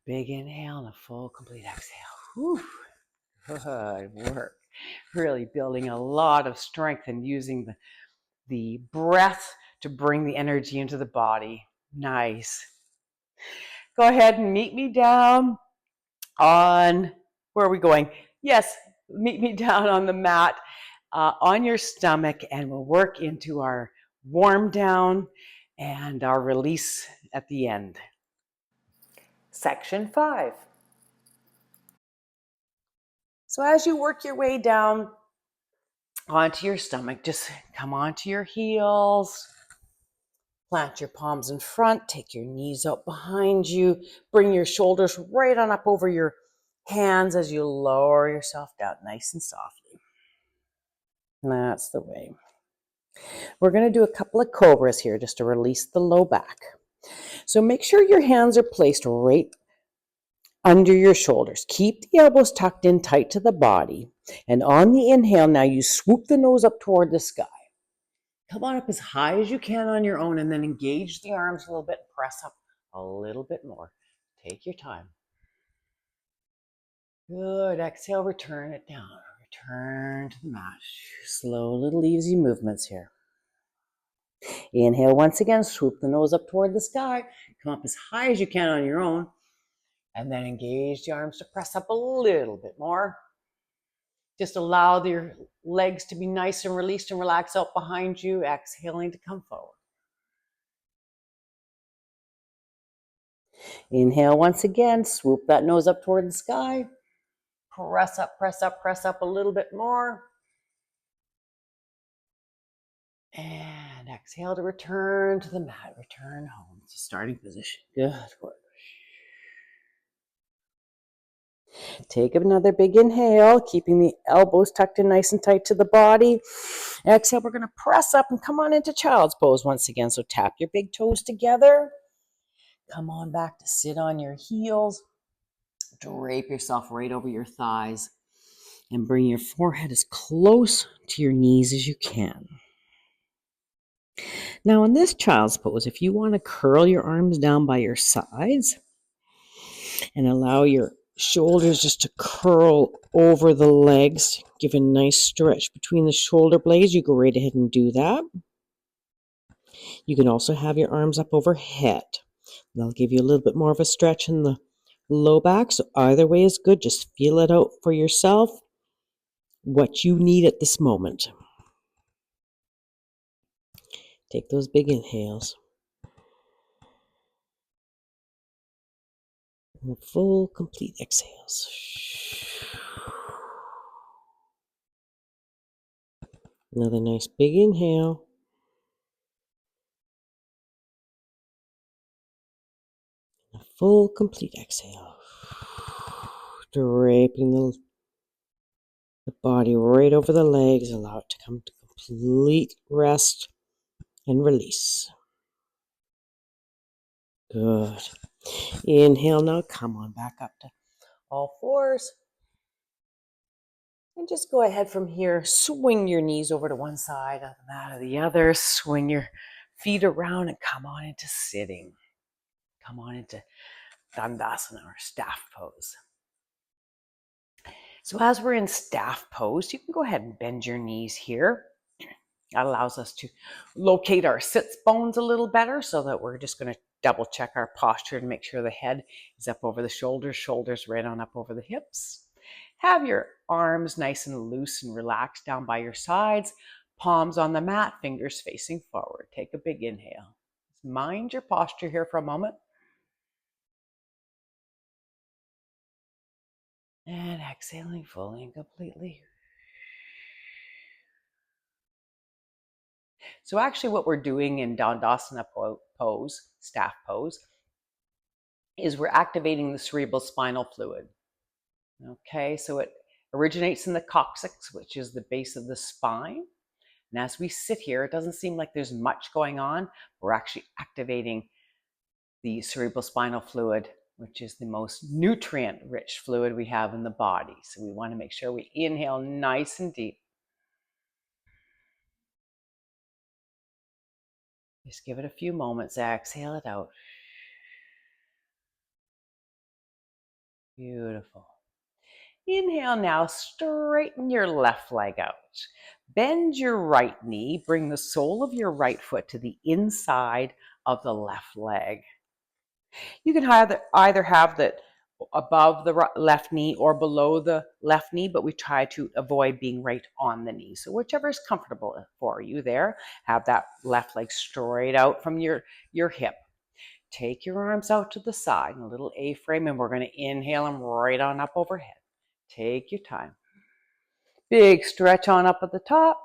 Big inhale and a full complete exhale. Whew. Good work. Really building a lot of strength and using the breath to bring the energy into the body. Nice. Go ahead and meet me down on, where are we going? Yes, meet me down on the mat on your stomach, and we'll work into our warm down and our release at the end. Section 5. So as you work your way down onto your stomach, just come onto your heels, plant your palms in front, take your knees up behind you, bring your shoulders right on up over your hands as you lower yourself down nice and softly. That's the way. We're going to do a couple of cobras here just to release the low back. So make sure your hands are placed right under your shoulders. Keep the elbows tucked in tight to the body. And on the inhale, now you swoop the nose up toward the sky. Come on up as high as you can on your own and then engage the arms a little bit. Press up a little bit more. Take your time. Good. Exhale, return it down. Return to the mat. Slow little easy movements here. Inhale once again, swoop the nose up toward the sky. Come up as high as you can on your own. And then engage the arms to press up a little bit more. Just allow your legs to be nice and released and relaxed out behind you, exhaling to come forward. Inhale once again, swoop that nose up toward the sky. Press up, press up, press up a little bit more. And exhale to return to the mat, return home to starting position. Good work. Take another big inhale, keeping the elbows tucked in nice and tight to the body. Exhale, we're going to press up and come on into child's pose once again. So tap your big toes together. Come on back to sit on your heels. Drape yourself right over your thighs and bring your forehead as close to your knees as you can. Now in this child's pose, if you want to curl your arms down by your sides and allow your shoulders just to curl over the legs, give a nice stretch between the shoulder blades, you go right ahead and do that. You can also have your arms up overhead. That'll give you a little bit more of a stretch in the low back. So either way is good. Just feel it out for yourself, what you need at this moment. Take those big inhales. And full, complete exhales. Another nice big inhale. A full, complete exhale. Draping the body right over the legs. Allow it to come to complete rest and release. Good. Inhale now. Come on back up to all fours. And just go ahead from here. Swing your knees over to one side of the mat or the other. Swing your feet around and come on into sitting. Come on into Dandasana or staff pose. So as we're in staff pose, you can go ahead and bend your knees here. That allows us to locate our sits bones a little better, so that we're just going to double check our posture and make sure the head is up over the shoulders, shoulders right on up over the hips. Have your arms nice and loose and relaxed down by your sides, palms on the mat, fingers facing forward. Take a big inhale. Mind your posture here for a moment. And exhaling fully and completely. So actually what we're doing in Dandasana pose, staff pose, is we're activating the cerebral spinal fluid. Okay, so it originates in the coccyx, which is the base of the spine. And as we sit here, it doesn't seem like there's much going on. We're actually activating the cerebral spinal fluid, which is the most nutrient-rich fluid we have in the body. So we want to make sure we inhale nice and deep. Just give it a few moments. Exhale it out. Beautiful. Inhale now, straighten your left leg out. Bend your right knee, bring the sole of your right foot to the inside of the left leg. You can either have that above the left knee or below the left knee, but we try to avoid being right on the knee. So whichever is comfortable for you there. Have that left leg straight out from your hip. Take your arms out to the side in a little A-frame, and we're going to inhale them right on up overhead. Take your time. Big stretch on up at the top.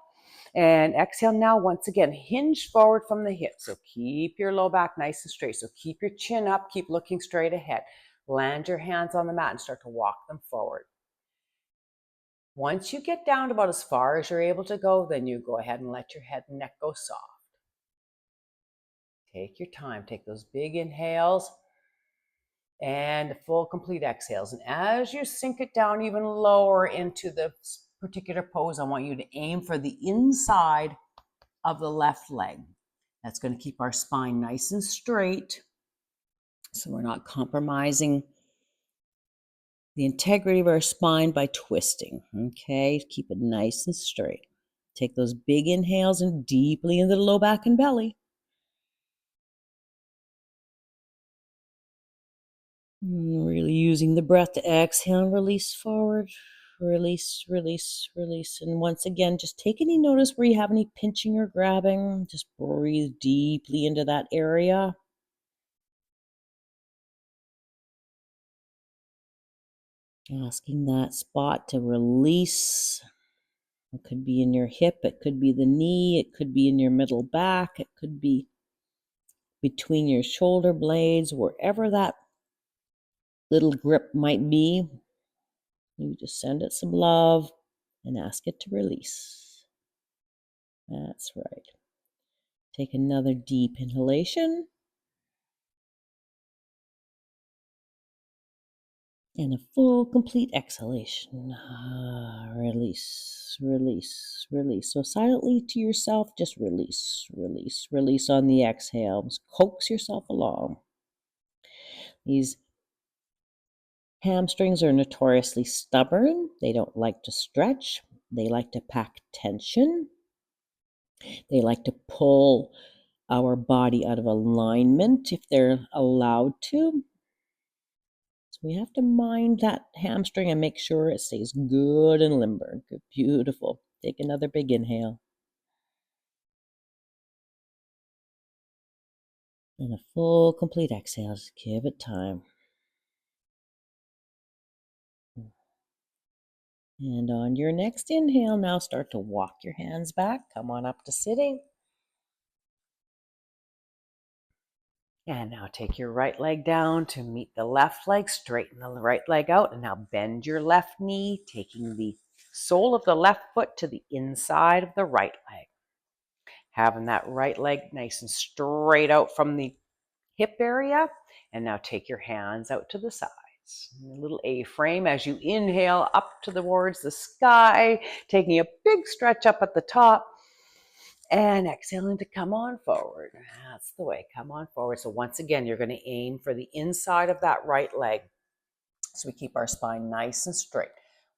And exhale now, once again, hinge forward from the hips. So keep your low back nice and straight. So keep your chin up, keep looking straight ahead. Land your hands on the mat and start to walk them forward. Once you get down to about as far as you're able to go, then you go ahead and let your head and neck go soft. Take your time. Take those big inhales and full complete exhales. And as you sink it down even lower into the particular pose, I want you to aim for the inside of the left leg. That's going to keep our spine nice and straight, so we're not compromising the integrity of our spine by twisting. Okay, keep it nice and straight. Take those big inhales and deeply into the low back and belly. Really using the breath to exhale and release forward. Release, release, release. And once again, just take any notice where you have any pinching or grabbing. Just breathe deeply into that area. Asking that spot to release. It could be in your hip, it could be the knee, it could be in your middle back, it could be between your shoulder blades, wherever that little grip might be. You just send it some love and ask it to release. That's right. Take another deep inhalation and a full, complete exhalation. Release, release, release. So silently to yourself, just release, release, release on the exhale. Just coax yourself along. These hamstrings are notoriously stubborn. They don't like to stretch. They like to pack tension. They like to pull our body out of alignment if they're allowed to. So we have to mind that hamstring and make sure it stays good and limber. Good, beautiful. Take another big inhale. And a full, complete exhale. Just give it time. And on your next inhale, now start to walk your hands back. Come on up to sitting. And now take your right leg down to meet the left leg. Straighten the right leg out. And now bend your left knee, taking the sole of the left foot to the inside of the right leg. Having that right leg nice and straight out from the hip area. And now take your hands out to the sides. A little A-frame as you inhale up towards the sky, taking a big stretch up at the top. And exhaling to come on forward. That's the way. Come on forward. So once again, you're going to aim for the inside of that right leg. So we keep our spine nice and straight.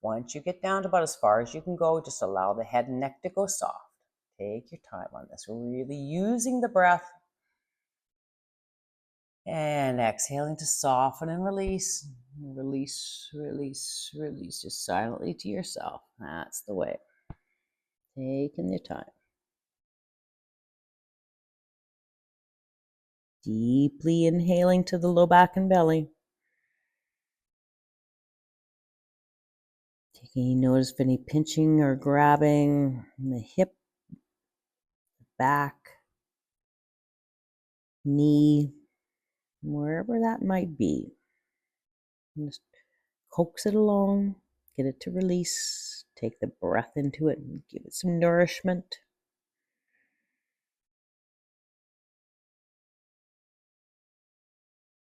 Once you get down to about as far as you can go, just allow the head and neck to go soft. Take your time on this. Really using the breath. And exhaling to soften and release. Release, release, release. Just silently to yourself. That's the way. Taking your time. Deeply inhaling to the low back and belly. Taking notice of any pinching or grabbing in the hip, back, knee, wherever that might be. And just coax it along, get it to release, take the breath into it and give it some nourishment.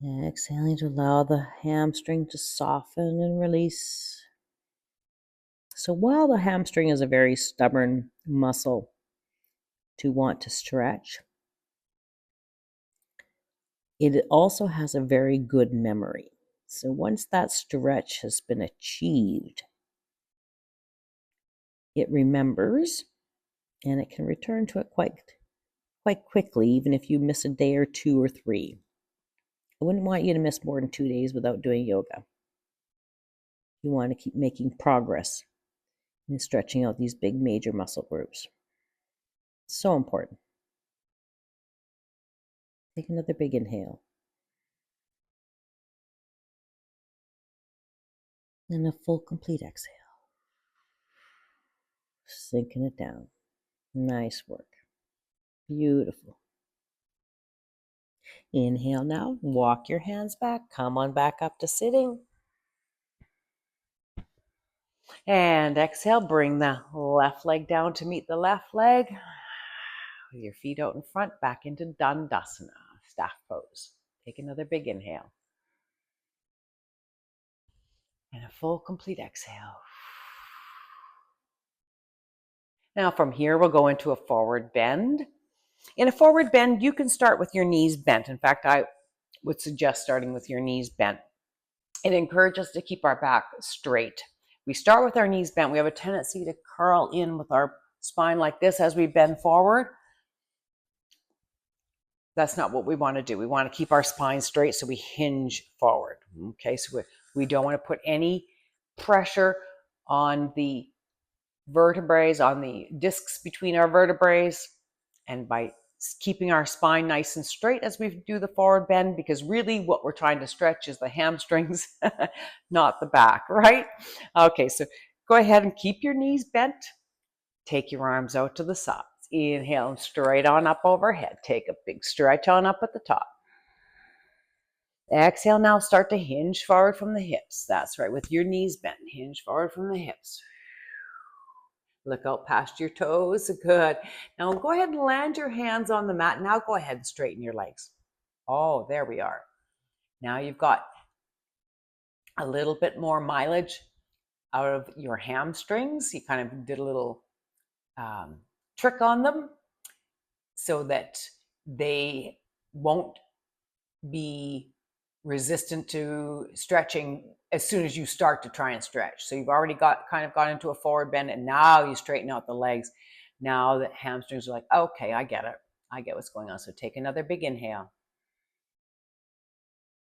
Exhaling to allow the hamstring to soften and release. So while the hamstring is a very stubborn muscle to want to stretch, it also has a very good memory. So once that stretch has been achieved, it remembers and it can return to it quite quickly, even if you miss a day or 2 or 3. I wouldn't want you to miss more than 2 days without doing yoga. You want to keep making progress in stretching out these big major muscle groups. So important. Take another big inhale. And a full, complete exhale. Sinking it down. Nice work. Beautiful. Inhale now. Walk your hands back. Come on back up to sitting. And exhale, bring the left leg down to meet the left leg. With your feet out in front, back into Dandasana, staff pose. Take another big inhale. And a full, complete exhale. Now from here, we'll go into a forward bend. In a forward bend, you can start with your knees bent. In fact, I would suggest starting with your knees bent. It encourages us to keep our back straight. We start with our knees bent. We have a tendency to curl in with our spine like this as we bend forward. That's not what we want to do. We want to keep our spine straight so we hinge forward. Okay, so we don't want to put any pressure on the vertebrae, on the discs between our vertebrae, and by keeping our spine nice and straight as we do the forward bend, because really what we're trying to stretch is the hamstrings, not the back, right? Okay, so go ahead and keep your knees bent. Take your arms out to the sides. Inhale and straight on up overhead. Take a big stretch on up at the top. Exhale, now start to hinge forward from the hips. That's right, with your knees bent. Hinge forward from the hips. Look out past your toes. Good. Now go ahead and land your hands on the mat. Now go ahead and straighten your legs. Oh, there we are. Now you've got a little bit more mileage out of your hamstrings. You kind of did a little trick on them so that they won't be resistant to stretching as soon as you start to try and stretch. So you've already got into a forward bend, and now you straighten out the legs. Now the hamstrings are like, okay, I get it. I get what's going on. So take another big inhale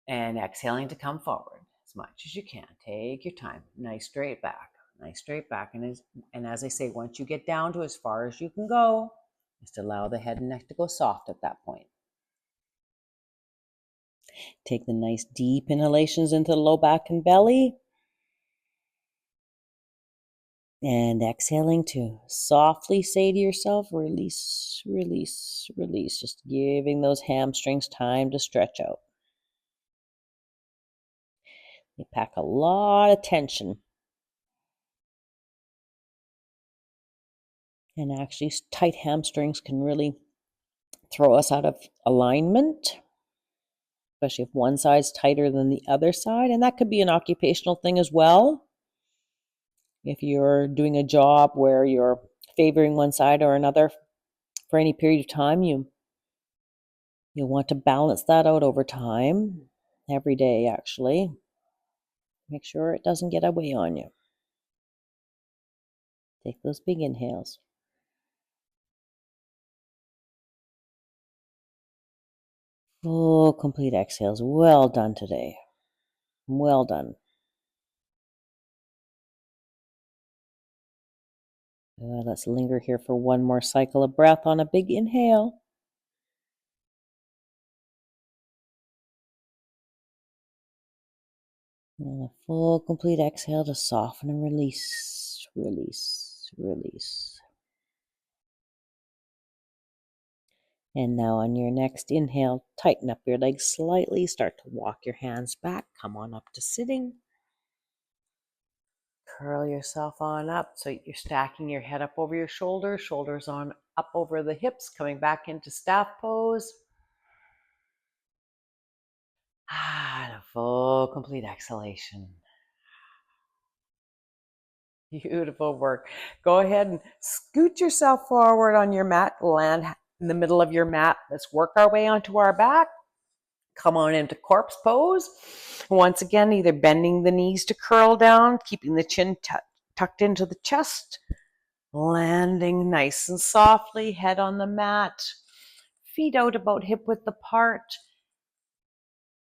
and exhaling to come forward as much as you can. Take your time. Nice straight back. Nice straight back. And as I say, once you get down to as far as you can go, just allow the head and neck to go soft at that point. Take the nice deep inhalations into the low back and belly. And exhaling to softly say to yourself, release, release, release. Just giving those hamstrings time to stretch out. They pack a lot of tension. And actually, tight hamstrings can really throw us out of alignment, especially if one side's tighter than the other side. And that could be an occupational thing as well. If you're doing a job where you're favoring one side or another for any period of time, you'll want to balance that out over time, every day actually. Make sure it doesn't get away on you. Take those big inhales. Full, complete exhales. Well done today. Well done. Let's linger here for one more cycle of breath on a big inhale. And a full, complete exhale to soften and release, release, release. And now on your next inhale, tighten up your legs slightly. Start to walk your hands back. Come on up to sitting. Curl yourself on up so you're stacking your head up over your shoulders, shoulders on up over the hips, coming back into staff pose. And a full, complete exhalation. Beautiful work. Go ahead and scoot yourself forward on your mat. Land in the middle of your mat. Let's work our way onto our back. Come on into corpse pose. Once again, either bending the knees to curl down, keeping the chin tucked into the chest, landing nice and softly, head on the mat, feet out about hip width apart,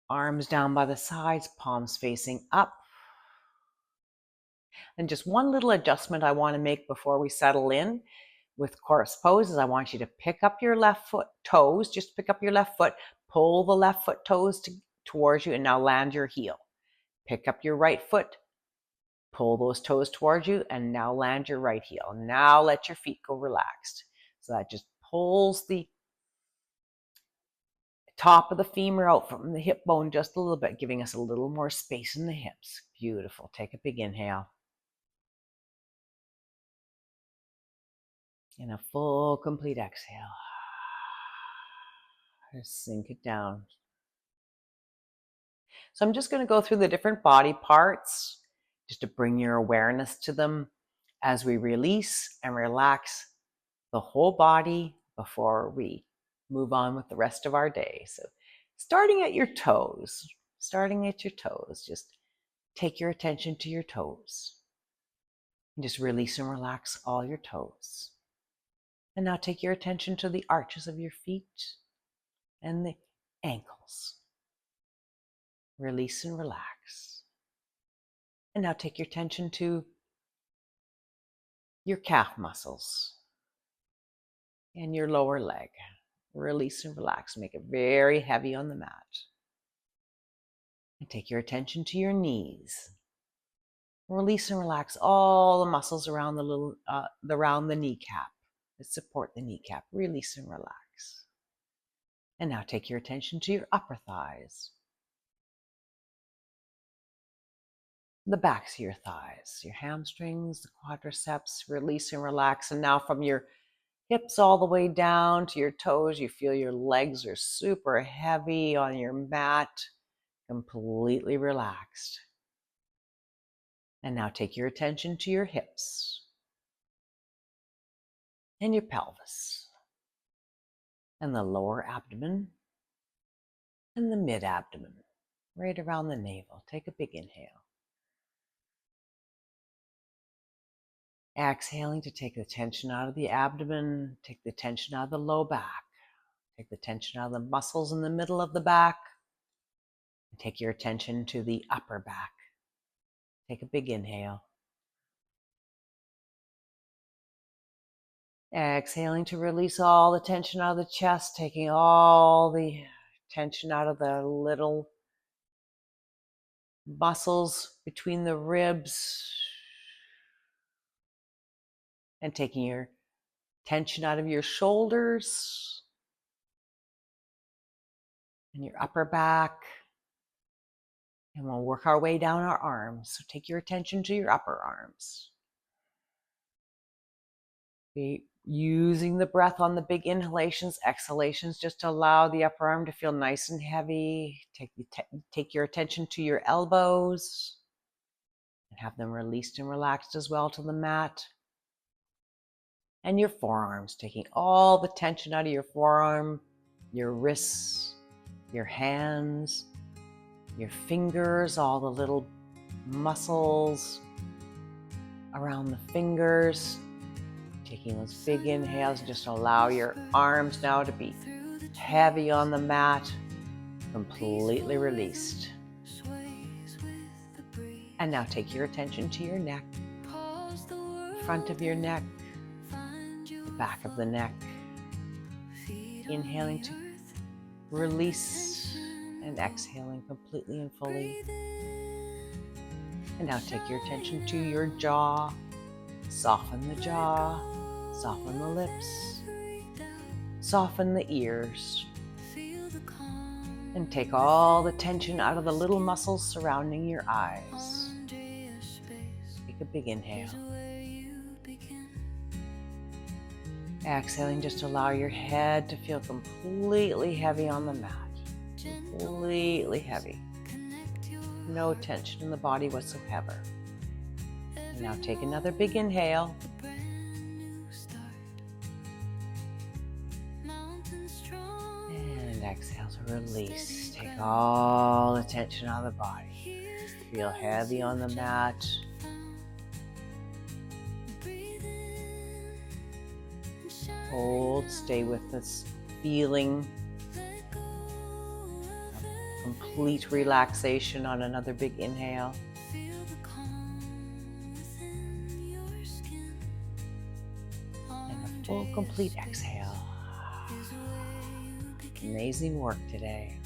arms down by the sides, palms facing up. And just one little adjustment I want to make before we settle in with corpse pose is I want you to pick up your left foot toes, just pick up your left foot, pull the left foot toes towards you, and now land your heel. Pick up your right foot, pull those toes towards you, and now land your right heel. Now let your feet go relaxed. So that just pulls the top of the femur out from the hip bone just a little bit, giving us a little more space in the hips. Beautiful. Take a big inhale. And a full, complete exhale. Just sink it down. So I'm just going to go through the different body parts just to bring your awareness to them as we release and relax the whole body before we move on with the rest of our day. So starting at your toes, just take your attention to your toes. And just release and relax all your toes. And now take your attention to the arches of your feet and the ankles. Release and relax. And now take your attention to your calf muscles, and your lower leg. Release and relax. Make it very heavy on the mat. And take your attention to your knees. Release and relax all the muscles around around the kneecap that support the kneecap. Release and relax. And now take your attention to your upper thighs, the backs of your thighs, your hamstrings, the quadriceps. Release and relax. And now from your hips all the way down to your toes, you feel your legs are super heavy on your mat, completely relaxed. And now take your attention to your hips and your pelvis and the lower abdomen and the mid-abdomen, right around the navel. Take a big inhale. Exhaling to take the tension out of the abdomen, take the tension out of the low back, take the tension out of the muscles in the middle of the back, and take your attention to the upper back. Take a big inhale. Exhaling to release all the tension out of the chest, taking all the tension out of the little muscles between the ribs, and taking your tension out of your shoulders and your upper back. And we'll work our way down our arms. So take your attention to your upper arms. Be using the breath on the big inhalations, exhalations, just to allow the upper arm to feel nice and heavy. Take your attention to your elbows and have them released and relaxed as well to the mat. And your forearms, taking all the tension out of your forearm, your wrists, your hands, your fingers, all the little muscles around the fingers. Taking those big inhales, and just allow your arms now to be heavy on the mat, completely released. And now take your attention to your neck, the front of your neck, the back of the neck. Inhaling to release and exhaling completely and fully. And now take your attention to your jaw. Soften the jaw, soften the lips, soften the ears, and take all the tension out of the little muscles surrounding your eyes. Take a big inhale. Exhaling, just allow your head to feel completely heavy on the mat. Completely heavy. No tension in the body whatsoever. And now take another big inhale. And exhale to release. Take all the tension out of the body. Feel heavy on the mat. Hold, stay with this feeling of complete relaxation on another big inhale. And a full, complete exhale. Amazing work today.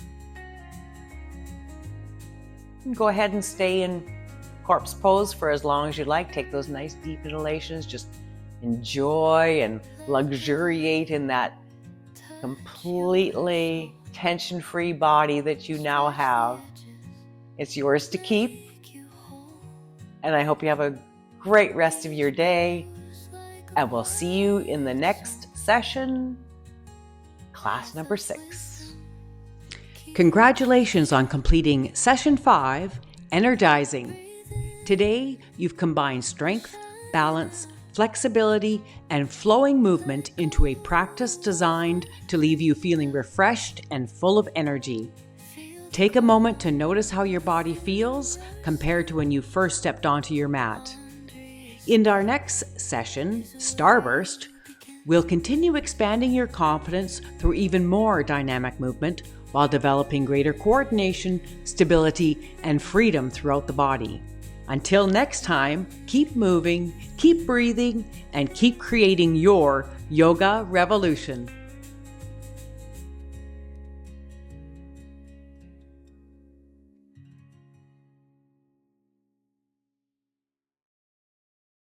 Go ahead and stay in corpse pose for as long as you like. Take those nice deep inhalations. Just enjoy and luxuriate in that completely tension-free body that you now have. It's yours to keep. And I hope you have a great rest of your day. And we'll see you in the next session, class number 6. Congratulations on completing Session 5, Energizing. Today, you've combined strength, balance, flexibility, and flowing movement into a practice designed to leave you feeling refreshed and full of energy. Take a moment to notice how your body feels compared to when you first stepped onto your mat. In our next session, Starburst, we'll continue expanding your confidence through even more dynamic movement while developing greater coordination, stability, and freedom throughout the body. Until next time, keep moving, keep breathing, and keep creating your yoga revolution.